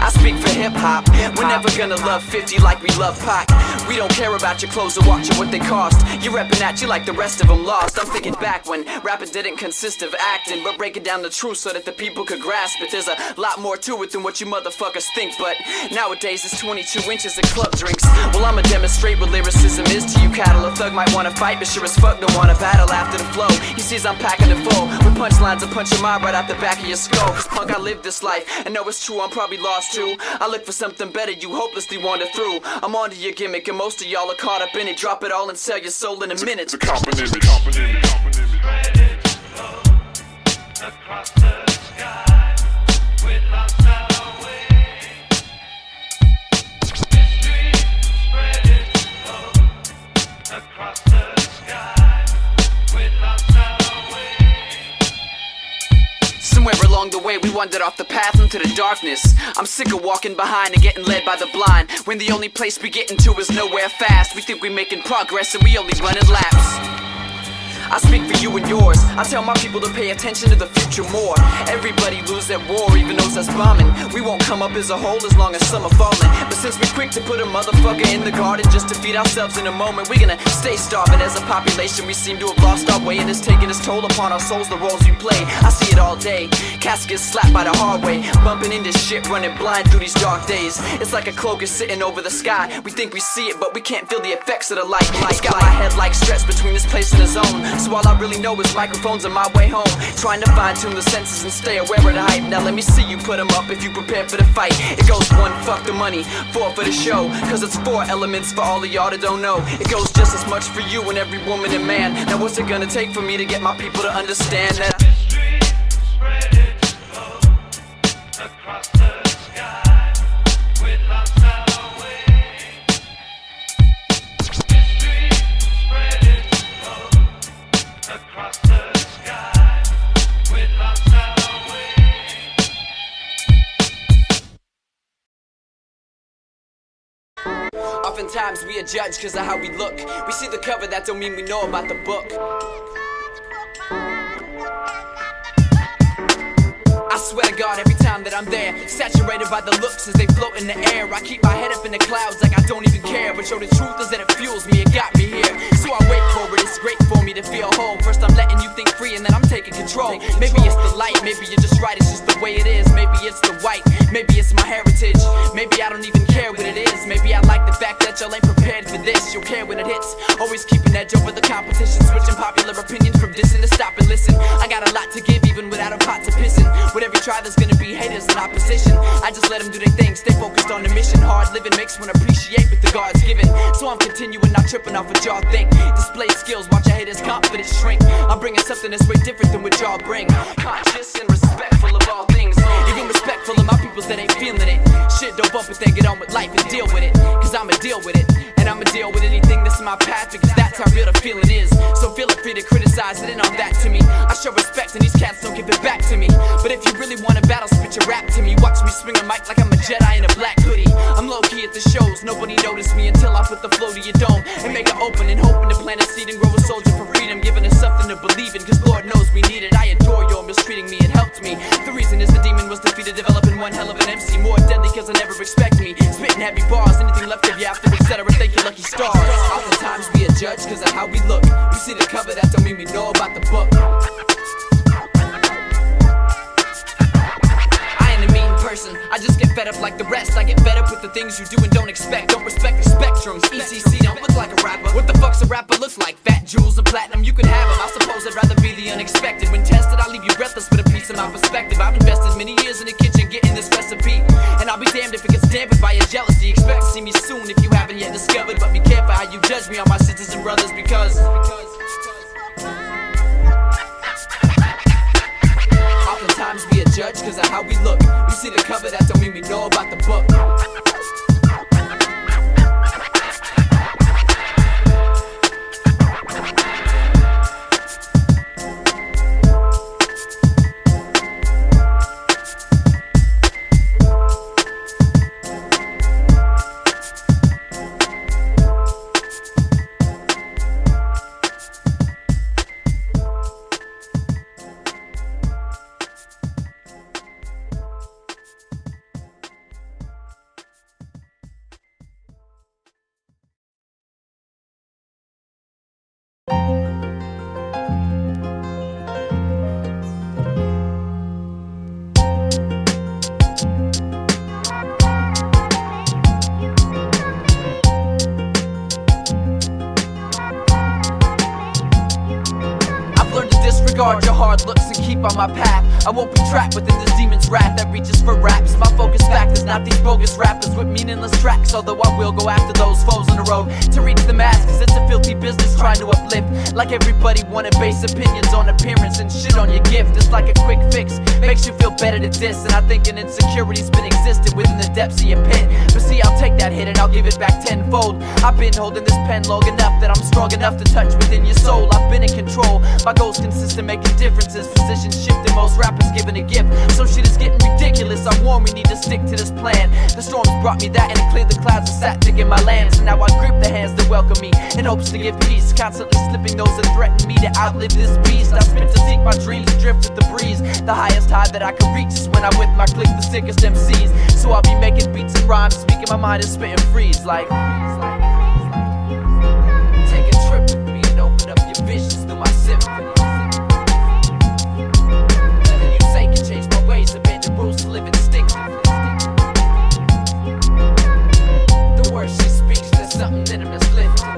C: I speak for hip-hop, we're never gonna love 50 like we love Pac. We don't care about your clothes or watching what they cost. You're repping at you like the rest of them lost. I'm thinking back when rapping didn't consist of acting, but breaking down the truth so that the people could grasp it. There's a lot more to it than what you motherfuckers think, but nowadays it's 22 inches of club drinks. Well, I'ma demonstrate what lyricism is to you cattle. A thug might wanna fight, but sure as fuck don't wanna battle after the flow. He sees I'm packing it full with punchlines and punch your mind right out the back of your skull. Cause punk, I live this life, and know it's true, I'm probably lost too. I look for something better, you hopelessly wander through. I'm onto your gimmick, and most of y'all are caught up in it. Drop it all and sell your soul in a minute.
L: It's a common image. Spread it slow across the sky, we lost our way. History, spread it slow across the sky, we lost our way.
C: Somewhere along the way we wandered off the path into the darkness. I'm sick of walking behind and getting led by the blind, when the only place we get into is nowhere fast. We think we're making progress and we only running laps. I speak for you and yours. I tell my people to pay attention to the future more. Everybody lose at war, even those that's bombing. We won't come up as a whole as long as some are falling. But since we're quick to put a motherfucker in the garden just to feed ourselves in a moment, we're gonna stay starving. As a population we seem to have lost our way, and it's taking its toll upon our souls, the roles we play. I see it all day, caskets slapped by the hard way, bumping into shit, running blind through these dark days. It's like a cloak is sitting over the sky. We think we see it, but we can't feel the effects of the light. It's got my head like stretched between this place and the zone, so all I really know is microphones on my way home, trying to fine-tune the senses and stay aware of the hype. Now let me see you put them up if you prepare for the fight. It goes 1, fuck the money, 4 for the show, cause it's 4 elements for all of y'all that don't know. It goes just as much for you and every woman and man. Now what's it gonna take for me to get my people to understand that?
L: History, spread it slow across the sky, we lost our way. History, spread it slow across the sky, we lost our way.
C: Oftentimes we are judged cause of how we look. We see the cover, that don't mean we know about the book. I swear to God, every time that I'm there, saturated by the looks as they float in the air. I keep my head up in the clouds like I don't even care, but yo, the truth is that it fuels me, it got me here. So I wait for it, it's great for me to feel whole. First I'm letting you think free and then I'm taking control. Maybe it's the light, maybe you're just right, it's just the way it is. Maybe it's the white, maybe it's my heritage. Maybe I don't even care what it is. Maybe I like the fact that y'all ain't prepared for this. You'll care when it hits, always keep an edge over the competition. Switching popular opinions from dissing to stop and listen. I got a lot to give even without a pot to piss in. With every try there's gonna be haters and opposition. I just let them do their thing, stay focused on the mission. Hard living makes one appreciate what the God's given. So I'm continuing, not tripping off what y'all think. Display skills, watch your haters' confidence shrink. I'm bringing something that's way different than what y'all bring. Conscious and respectful of all things, even respectful of my peoples that ain't feeling it. Shit, don't bump it, then get on with life and deal with it. Cause I'ma deal with it, and I'ma deal with anything that's in my path, because that's how real the feeling is. So feel it free to criticize it and all that to me. I show respect and these cats don't give it back to me. But if you really want a battle, spit your rap to me. Watch me swing a mic like I'm a Jedi in a black hoodie. I'm low-key at the shows, nobody noticed me until I put the flow to your dome and make it open and hoping to plant a seed and grow a soldier for freedom, giving us something to believe in, cause Lord knows we need it. I adore y'all mistreating me, it helped me. The reason is the demon was defeated, developing one hell of an MC. More deadly cause I never expect me, spitting heavy bars, anything left of you after etc. Thank you lucky stars. Oftentimes we are judged cause of how we look. We see the cover, that don't mean we know about the book. Person. I just get fed up like the rest. I get fed up with the things you do and don't expect. Don't respect the spectrums. ETC don't look like a rapper. What the fuck's a rapper look like? Fat jewels and platinum, you can have them. I suppose I'd rather be the unexpected. When tested, I leave you breathless with a piece of my perspective. I've invested many years in the kitchen getting this recipe, and I'll be damned if it gets dampened by your jealousy. Expect to see me soon if you haven't yet discovered. But be careful how you judge me on my sisters and brothers, because oftentimes we are judged cause of how we look. We see the cover, that don't mean we know about the book. discard your hard looks and keep on my path. I won't be trapped within this demon's wrath that reaches for raps. My focus fact is not these bogus rappers with meaningless tracks, although I will go after those foes on the road to reach the mass, cause it's a filthy business trying to uplift. Like everybody wanted base opinions on appearance and shit on your gift. It's like a quick fix, makes you feel better than this. And I think an insecurity's been existing within the depths of your pit. But see, I'll take that hit and I'll give it back tenfold. I've been holding this pen long enough that I'm strong enough to touch within your soul. I've been in control, my goals consistent, making differences. Positions shifting, most rappers giving a gift. So shit is getting ridiculous, I warn we need to stick to this plan. The storms brought me that and it cleared the clouds and sat thick in my land. So now I grip the hands that welcome me in hopes to give peace, constantly slipping those that threaten me to outlive this beast. I spit to seek my dreams, drift with the breeze. The highest high that I can reach is when I'm with my clique, the sickest MCs. So I'll be making beats and rhymes, speaking my mind and spitting freeze like take a trip with me and open up your visions through my symphony. Nothing you say can change my ways, abandon rules to live instinctively. The words she speaks, there's something in them that's lifting.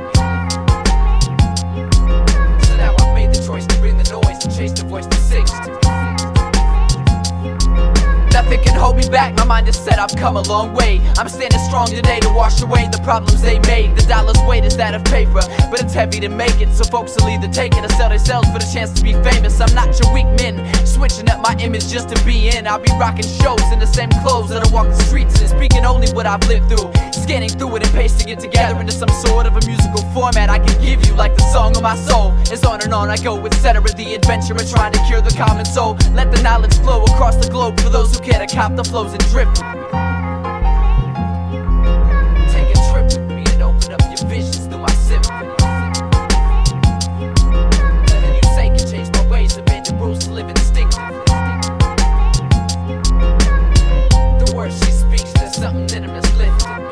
C: So now I've made the choice to bring the noise and chase the voice to 60. Nothing can hold me back, my mind is set, I've come a long way. I'm standing strong today to wash away the problems they made. The dollar's weight is that of paper, but it's heavy to make it. So folks will either take it or sell themselves for the chance to be famous. I'm not your weak men, switching up my image just to be in. I'll be rocking shows in the same clothes that I walk the streets in, speaking only what I've lived through, scanning through it and pasting it together into some sort of a musical format I can give you like the song of my soul. It's on and on I go, etc. The adventure of trying to cure the common soul. Let the knowledge flow across the globe for those who care to cop the flows and drift with me. Take a trip with me and open up your visions through my symphony. Nothing you say can change my ways, abandon rules to live instinctively. The words she speaks, there's something in them that's lifting me.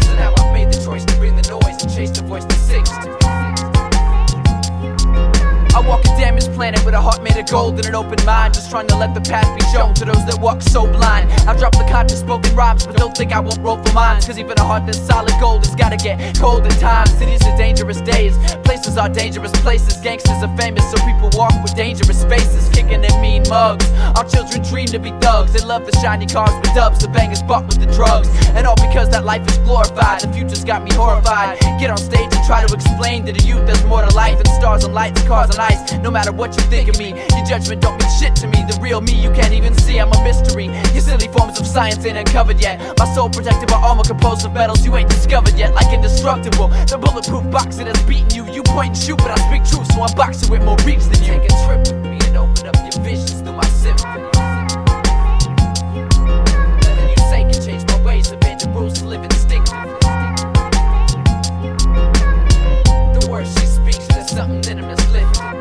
C: So now I've made the choice to bring the noise and chase the voice to 60. I walk a damaged planet with a heart made of gold and an open mind, just trying to let the path be shown to those that walk so blind. I've dropped the conscious spoken rhymes, but don't think I won't roll for mines, cause even a heart that's solid gold has gotta get cold at times. Cities are dangerous days, places are dangerous places. Gangsters are famous, so people walk with dangerous spaces, kicking their mean mugs. Our children dream to be thugs, they love the shiny cars with dubs, the bangers bought with the drugs. And all because that life is glorified, the future's got me horrified. Get on stage and try to explain to the youth there's more to life than stars and lights, cars and ice. No matter what you think of me, your judgment don't mean shit to me. The real me you can't even see, I'm a mystery. Your silly forms of science ain't uncovered yet. My soul protected by armor composed of metals you ain't discovered yet. Like indestructible, the bulletproof boxer that's beating you. You point and shoot, but I speak truth, so I'm boxing with more reach than you. Take a trip with me and open up your visions through my symphony. Nothing you say can change my ways, abandon rules to live instinctively. The words she speaks, there's something in them that's lifting me.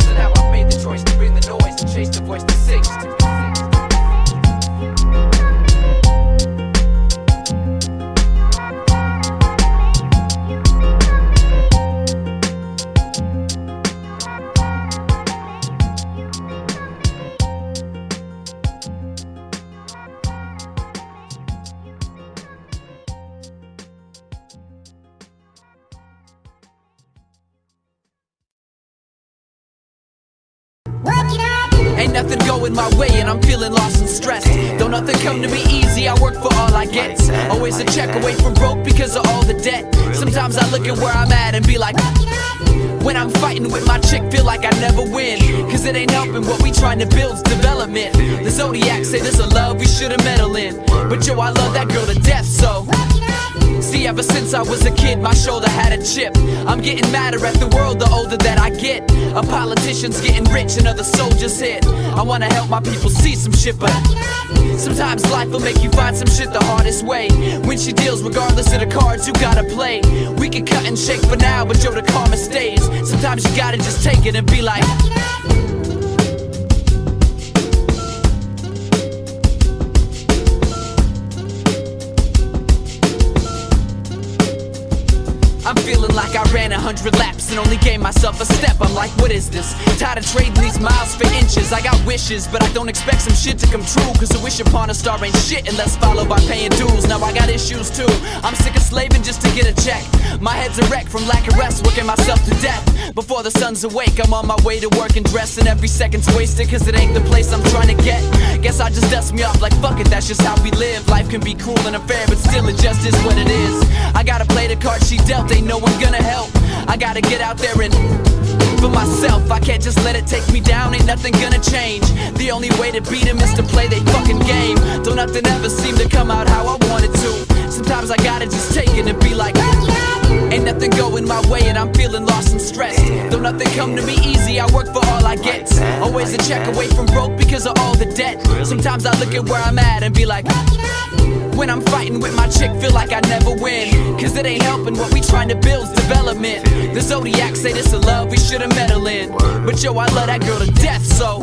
C: So now I've made the choice to bring the noise and chase the voice to 60. Ain't nothing going my way and I'm feeling lost and stressed. Don't nothing come to me easy, I work for all I get. Always a check away from broke because of all the debt. Sometimes I look at where I'm at and be like, when I'm fighting with my chick, feel like I never win, cause it ain't helping what we trying to build's development. The Zodiac say there's a love we should've meddled in, but yo, I love that girl to death, so see, ever since I was a kid, my shoulder had a chip. I'm getting madder at the world the older that I get. A politician's getting rich and other soldiers hit. I wanna help my people see some shit, but sometimes life will make you find some shit the hardest way. When she deals, regardless of the cards you gotta play. We can cut and shake for now, but yo, the karma stays. Sometimes you gotta just take it and be like, I'm feeling like I ran 100 laps and only gave myself a step. I'm like, what is this? Tired of trading these miles for inches. I got wishes, but I don't expect some shit to come true, cause a wish upon a star ain't shit unless followed by paying dues. Now I got issues too. I'm sick of slaving just to get a check. My head's a wreck from lack of rest, working myself to death. Before the sun's awake, I'm on my way to work and dress, and every second's wasted cause it ain't the place I'm trying to get. Guess I just dust me off like fuck it, that's just how we live. Life can be cruel and unfair, but still it just is what it is. I gotta play the card she dealt, ain't no one gonna help. I gotta get out there and for myself, I can't just let it take me down, ain't nothing gonna change. The only way to beat them is to play they fucking game. Don't nothing ever seem to come out how I want it to. Sometimes I gotta just take it and be like, ain't nothing going my way and I'm feeling lost and stressed. Don't nothing come to me easy, I work for all I get. Always a check away from broke because of all the debt. Sometimes I look at where I'm at and be like, when I'm fighting with my chick, feel like I never win, cause it ain't helping what we trying to build's development. The Zodiac say this a love we should've meddle in, but yo, I love that girl to death, so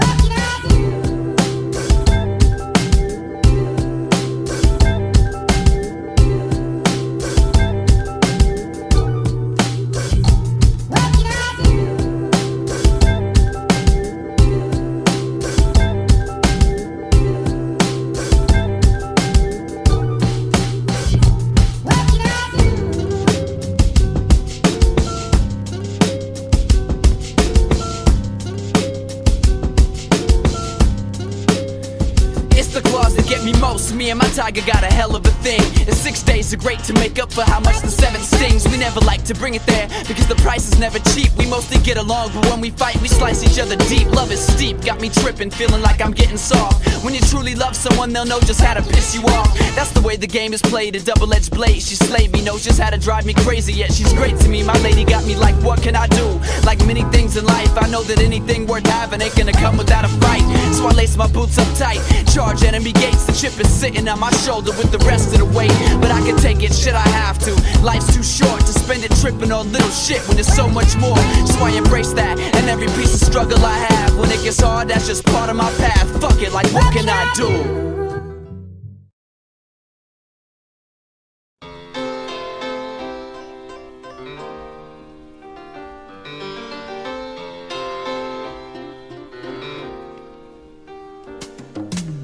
C: me and my tiger got a hell of a thing. And 6 days are great to make up for how much the 7 stings. We never like to bring it there because the price is never cheap. We mostly get along, but when we fight, we slice each other deep. Love is steep, got me tripping, feeling like I'm getting soft. When you truly love someone, they'll know just how to piss you off. That's the way the game is played, a double-edged blade. She slayed me, knows just how to drive me crazy, yet she's great to me. My lady got me like, what can I do? Like many things in life, I know that anything worth having ain't gonna come without a fight. So I lace my boots up tight, charge enemy gates. The chip is sitting on my shoulder with the rest of the weight, but I can take it, shit I have to. Life's too short to spend it tripping on little shit when there's so much more. So I embrace that, and every piece of struggle I have. When it gets hard, that's just part of my path. Fuck it, like what can I do?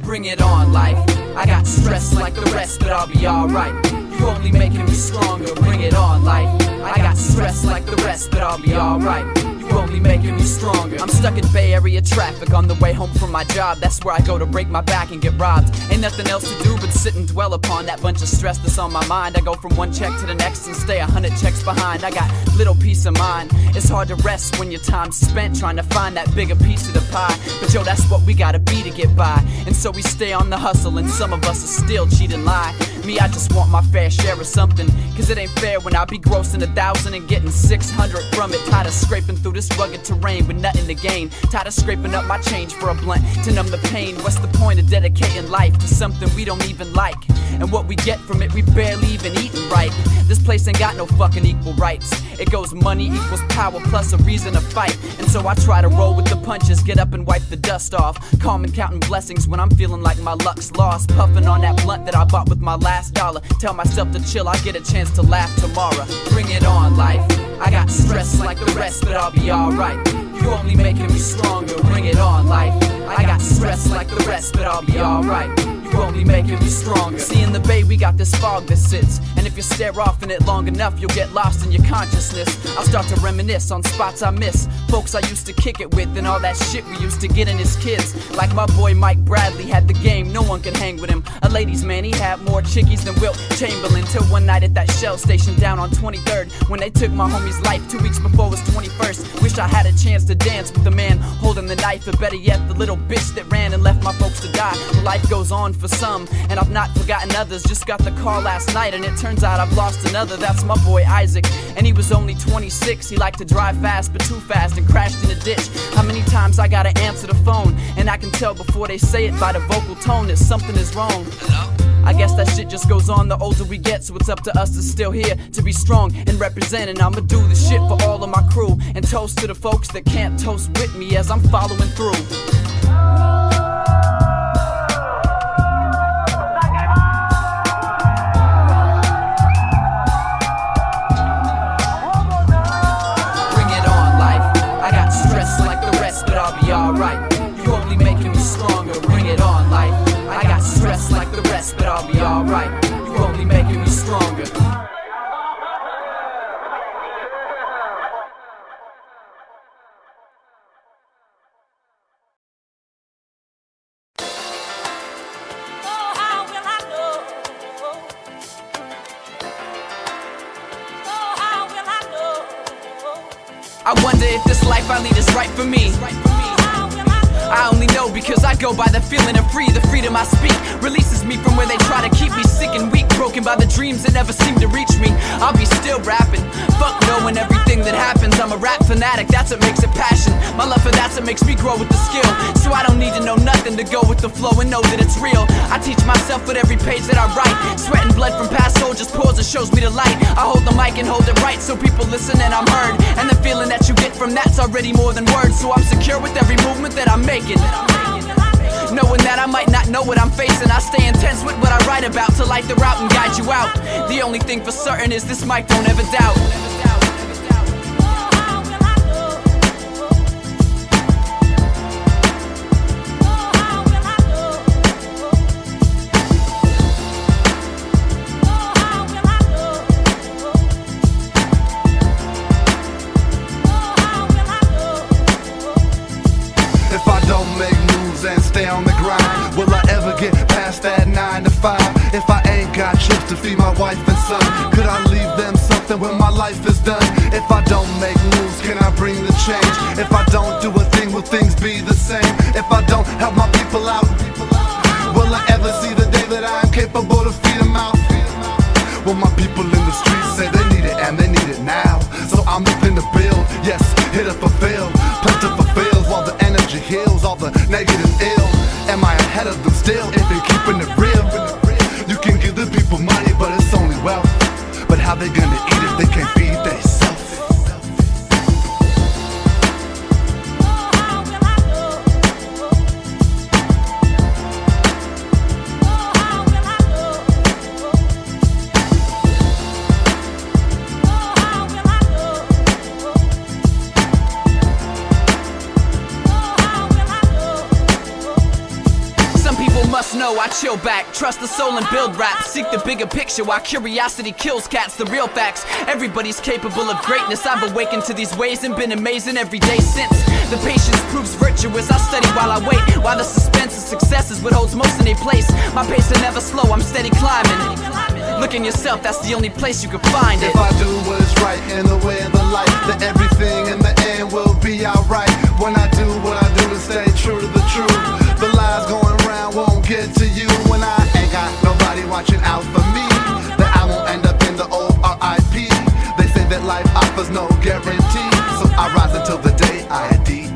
C: Bring it on, life. I got stress like the rest, but I'll be alright. You only making me stronger. Bring it on, life. I got stress like the rest, but I'll be alright. You only making me stronger. I'm stuck in Bay Area traffic on the way home from my job. That's where I go to break my back and get robbed. Ain't nothing else to do but sit and dwell upon that bunch of stress that's on my mind. I go from one check to the next and stay 100 checks behind. I got little peace of mind. It's hard to rest when your time's spent trying to find that bigger piece of the pie. But yo, that's what we gotta be to get by. And so we stay on the hustle, and some of us are still cheat and lie. Me, I just want my fair share of something, cause it ain't fair when I be grossing 1,000 and getting 600 from it. Tired of scraping through this rugged terrain with nothing to gain. Tired of scraping up my change for a blunt to numb the pain. What's the point of dedicating life to something we don't even like? And what we get from it, we barely even eating right. This place ain't got no fucking equal rights. It goes money equals power plus a reason to fight. And so I try to roll with the punches, get up and wipe the dust off. Calm and counting blessings when I'm feeling like my luck's lost. Puffing on that blunt that I bought with my last dollar. Tell myself to chill, I'll get a chance to laugh tomorrow. Bring it on, life. I got stress like the rest, but I'll be alright. You only making me stronger. Bring it on, life. I got stress like the rest, but I'll be alright. You only making me stronger. See, in the Bay we got this fog that sits, and if you stare off in it long enough, you'll get lost in your consciousness. I'll start to reminisce on spots I miss, folks I used to kick it with, and all that shit we used to get in as kids. Like my boy Mike Bradley had the game, no one could hang with him. A ladies man, he had more chickies than Wilt Chamberlain. Till one night at that Shell station down on 23rd, when they took my homie's life 2 weeks before his 21st. Wish I had a chance to dance with the man holding the knife, or better yet, the little bitch that ran and left my folks to die. Well, life goes on for some, and I've not forgotten others. Just got the call last night, and it turns out I've lost another. That's my boy Isaac, and he was only 26. He liked to drive fast, but too fast, and crashed in a ditch. How many times I gotta answer the phone, and I can tell before they say it by the vocal tone that something is wrong. I guess that shit just goes on the older we get, so it's up to us to still here to be strong and represent. And I'ma do this shit for all of my crew, and toast to the folks that can't toast with me as I'm following through. stronger. Bring it on, life. I got stress like the rest, but I'll be alright. You only making me stronger. I wonder if this life I lead is right for me. I only know because I go by the feeling of free. The freedom I speak releases me from where they try to keep me sick and weak, broken by the dreams that never seem to reach me. I'll be still rapping, fuck knowing everything that happens. I'm a rap fanatic, that's what makes it passion. My love for that's what makes me grow with the skill. So I don't need to know nothing to go with the flow and know that it's real. I teach myself with every page that I write. Sweat and blood from past soldiers pours and shows me the light. I hold the mic and hold it right so people listen and I'm heard. And the feeling that you get from that's already more than words. So I'm secure with every movement that I'm making. Knowing that I might not know what I'm facing, I stay intense with what I write about to light the route and guide you out. The only thing for certain is this mic don't ever doubt.
I: If I don't make moves and stay on the grind, will I ever get past that 9 to 5? If I ain't got trips to feed my wife and son, could I leave them something when my life is done? If I don't make moves, can I bring the change? If I don't do a thing, will things be the same? If I don't help my people out, will I ever see the day that I am capable to feed them out? Well, my people in the streets say they need it and they need it now. So I'm looking to build, yes, hit or fulfill, plentiful fulfills while the energy heals all the negative ill. Am I ahead of them still? If they're keeping it real, you can give the people money, but it's only wealth. But how they gonna eat if they can't feed themselves?
C: Must know I chill back, trust the soul and build rap. Seek the bigger picture while curiosity kills cats. The real facts, everybody's capable of greatness. I've awakened to these ways and been amazing every day since. The patience proves virtuous, I study while I wait. While the suspense of success is what holds most in a place. My pace is never slow, I'm steady climbing. Look in yourself, that's the only place you can find it.
I: If I do what is right in the way of the light, then everything in the end will be alright. When I do what I do to stay true to the truth, the lies going around won't get to you. When I ain't got nobody watching out for me, then I won't end up in the old RIP. They say that life offers no guarantee, so I rise until the day I die.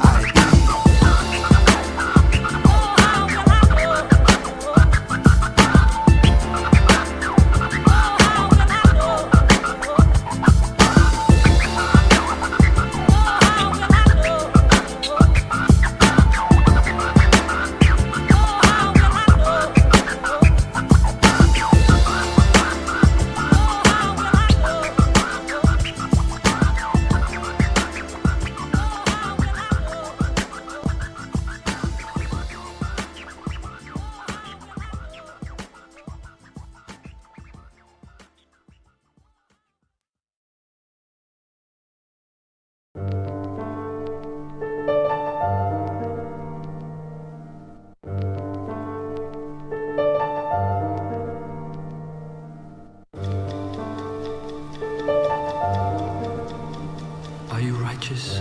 A: Are you righteous,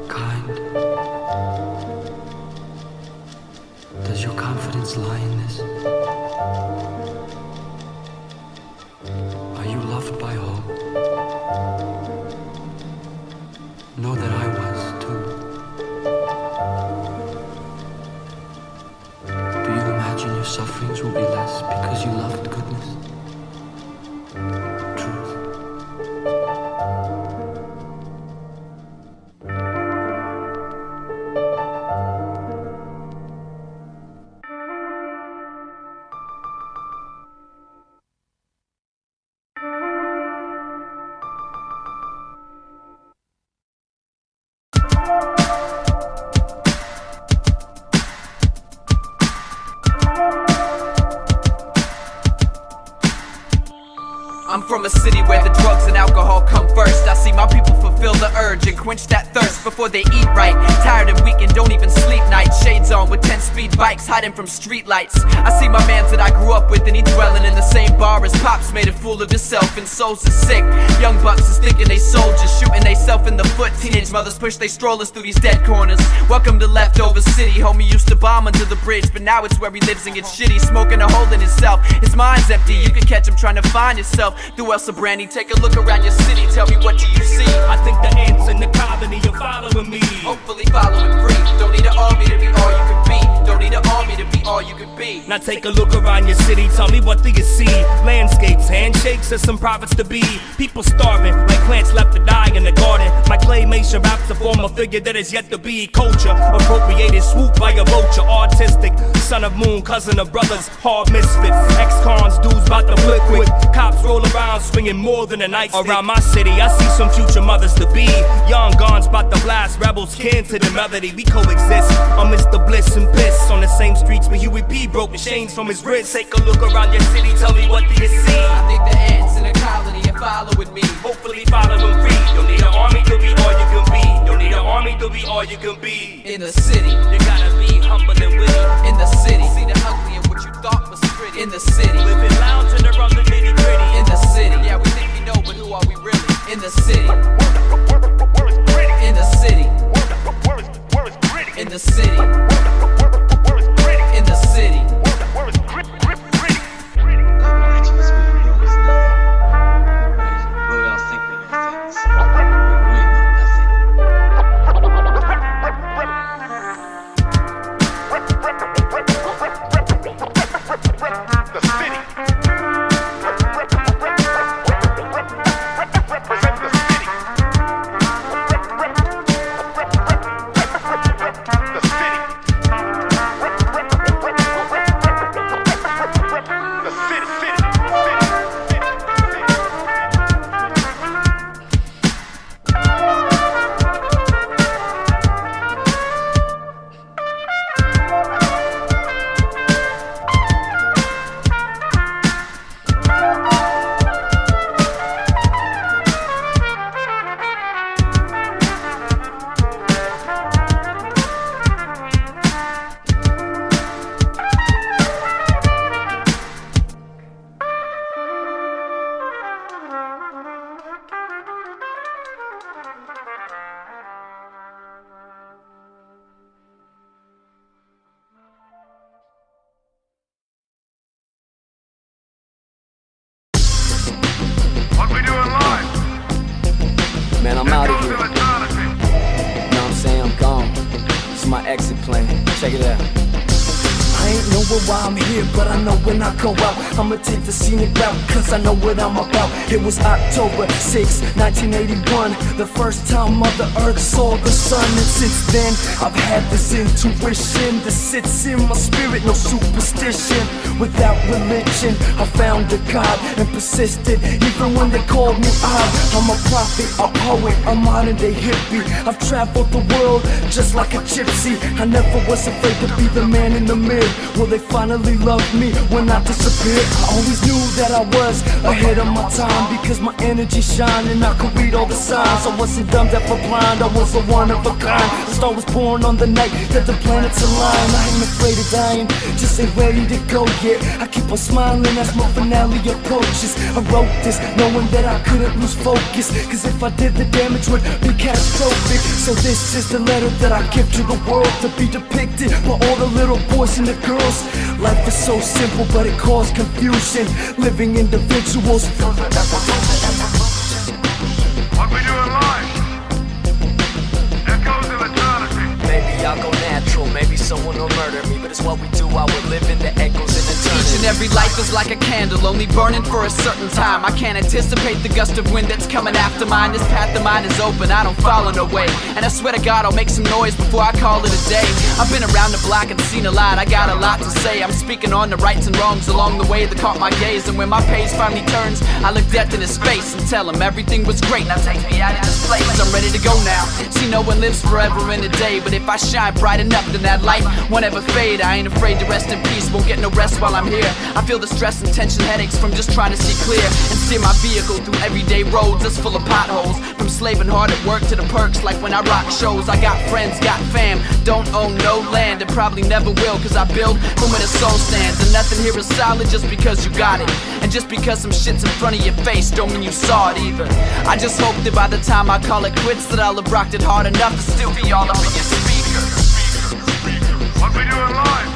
A: kind? Does your confidence lie in this? Are you loved by all? Know that I was too. Do you imagine your sufferings will be less because you loved goodness?
C: and quench that thirst before they eat right. Tired and weak and don't even sleep nights. Shades on with 10-speed bikes hiding from street lights. I see my mans that I grew up with and he dwelling in the same bar as Pops. Made a fool of himself and souls is sick. Young bucks is thinking they soldiers, shooting they self in the foot. Teenage mothers push they strollers through these dead corners. Welcome to Leftover City. Homie used to bomb under the bridge, but now it's where he lives and gets shitty. Smoking a hole in himself, his mind's empty. You can catch him trying to find yourself through El Sobrani. Take a look around your city, tell me what do you see?
K: I think the ants in the colony are following me.
C: Hopefully following free. Don't need an army to be all you can be. Don't need an army to be all you can be.
K: Now take a look around your city, tell me what do you see? Landscapes, handshakes, or some prophets to be. People starving, like plants left to die in the garden. My claymation raps to form a figure that is yet to be. Culture, appropriated, swooped by a vulture. Artistic, son of moon, cousin of brothers, hard misfit. Ex-cons, dudes bout to flip quick. Cops roll around, swinging more than a nightstick. Around my city, I see some future mothers to be. Young guns bout to blast, rebels kin to the melody. We coexist amidst the bliss and piss. On the same streets where Huey P broke the chains from his wrist. Take a look around your city, tell me what do you see?
C: I think the ants in the colony are following me.
K: Hopefully following free. Don't need an army to be all you can be. Don't need an army to be all you can be.
C: In the city,
K: you gotta be humble and witty.
C: In the city, see the ugly and what you thought was pretty. In the city,
K: living lounge and around the nitty gritty.
C: In the city, yeah we think we know, but who are we really? In the city, in the city, in the city, in the city. Man, I'm out of here. You know what I'm saying? I'm gone. This is my exit plan. Check it out.
D: I ain't knowing why I'm here, but I know when I go out, I'ma take the scenic route, cause I know what I'm about. It was October 6, 1981, the first time Mother Earth saw the sun. And since then, I've had this intuition that sits in my spirit, no superstition. Without religion, I found a God and persisted, even when they called me odd. I'm a prophet, a poet, a modern day hippie. I've traveled the world just like a gypsy. I never was afraid to be the man in the mirror. Well, they finally loved me when I disappeared. I always knew that I was ahead of my time, because my energy shined and I could read all the signs. I wasn't dumb, deaf or blind, I was a one of a kind. The star was born on the night that the planets aligned. I ain't afraid of dying, just ain't ready to go yet. I keep on smiling as my finale approaches. I wrote this knowing that I couldn't lose focus, cause if I did, the damage would be catastrophic. So this is the letter that I give to the world, to be depicted by all the little boys and the girls. Life is so simple, but it caused confusion. Living individuals.
L: What we doing live? Echoes of eternity.
C: Maybe I'll go natural, maybe someone will murder me, but it's what we do while we're living the echoes in eternity. Each and every life is like a candle, only burning for a certain time. I can't anticipate the gust of wind that's coming after mine. This path of mine is open, I don't follow no way. And I swear to God I'll make some noise before I call it a day. I've been around the block and seen a lot, I got a lot to say. I'm speaking on the rights and wrongs along the way that caught my gaze. And when my page finally turns, I look death in his face and tell him everything was great. Now take me out of this place, I'm ready to go now. See, no one lives forever in a day, but if I shine bright enough, then that light won't ever fade. I ain't afraid to rest in peace, won't get no rest while I'm here. I feel the stress and tension, headaches from just trying to see clear and steer my vehicle through everyday roads that's full of potholes. From slaving hard at work to the perks like when I rock shows. I got friends, got fam, don't own no land and probably never will, cause I build from where the soul stands. And nothing here is solid just because you got it, and just because some shit's in front of your face don't mean you saw it either. I just hope that by the time I call it quits that I'll have rocked it hard enough to still be all up in your speaker.
L: What we do in life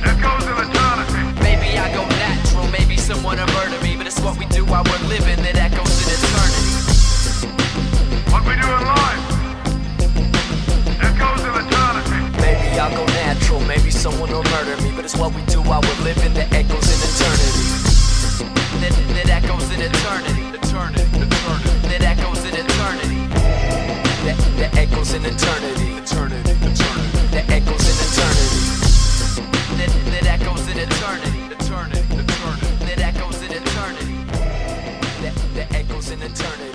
L: echoes in eternity.
C: Maybe I go natural, maybe someone will murder me, but it's what we do while we're living that echoes in eternity.
L: What we do in life echoes in eternity.
C: Maybe I'll go natural, maybe someone will murder me, but it's what we do while we're living that echoes in eternity. That echoes in eternity. That echoes in eternity. That echoes in eternity. That echoes in eternity. That echoes in eternity. That echoes in eternity. That echoes in eternity.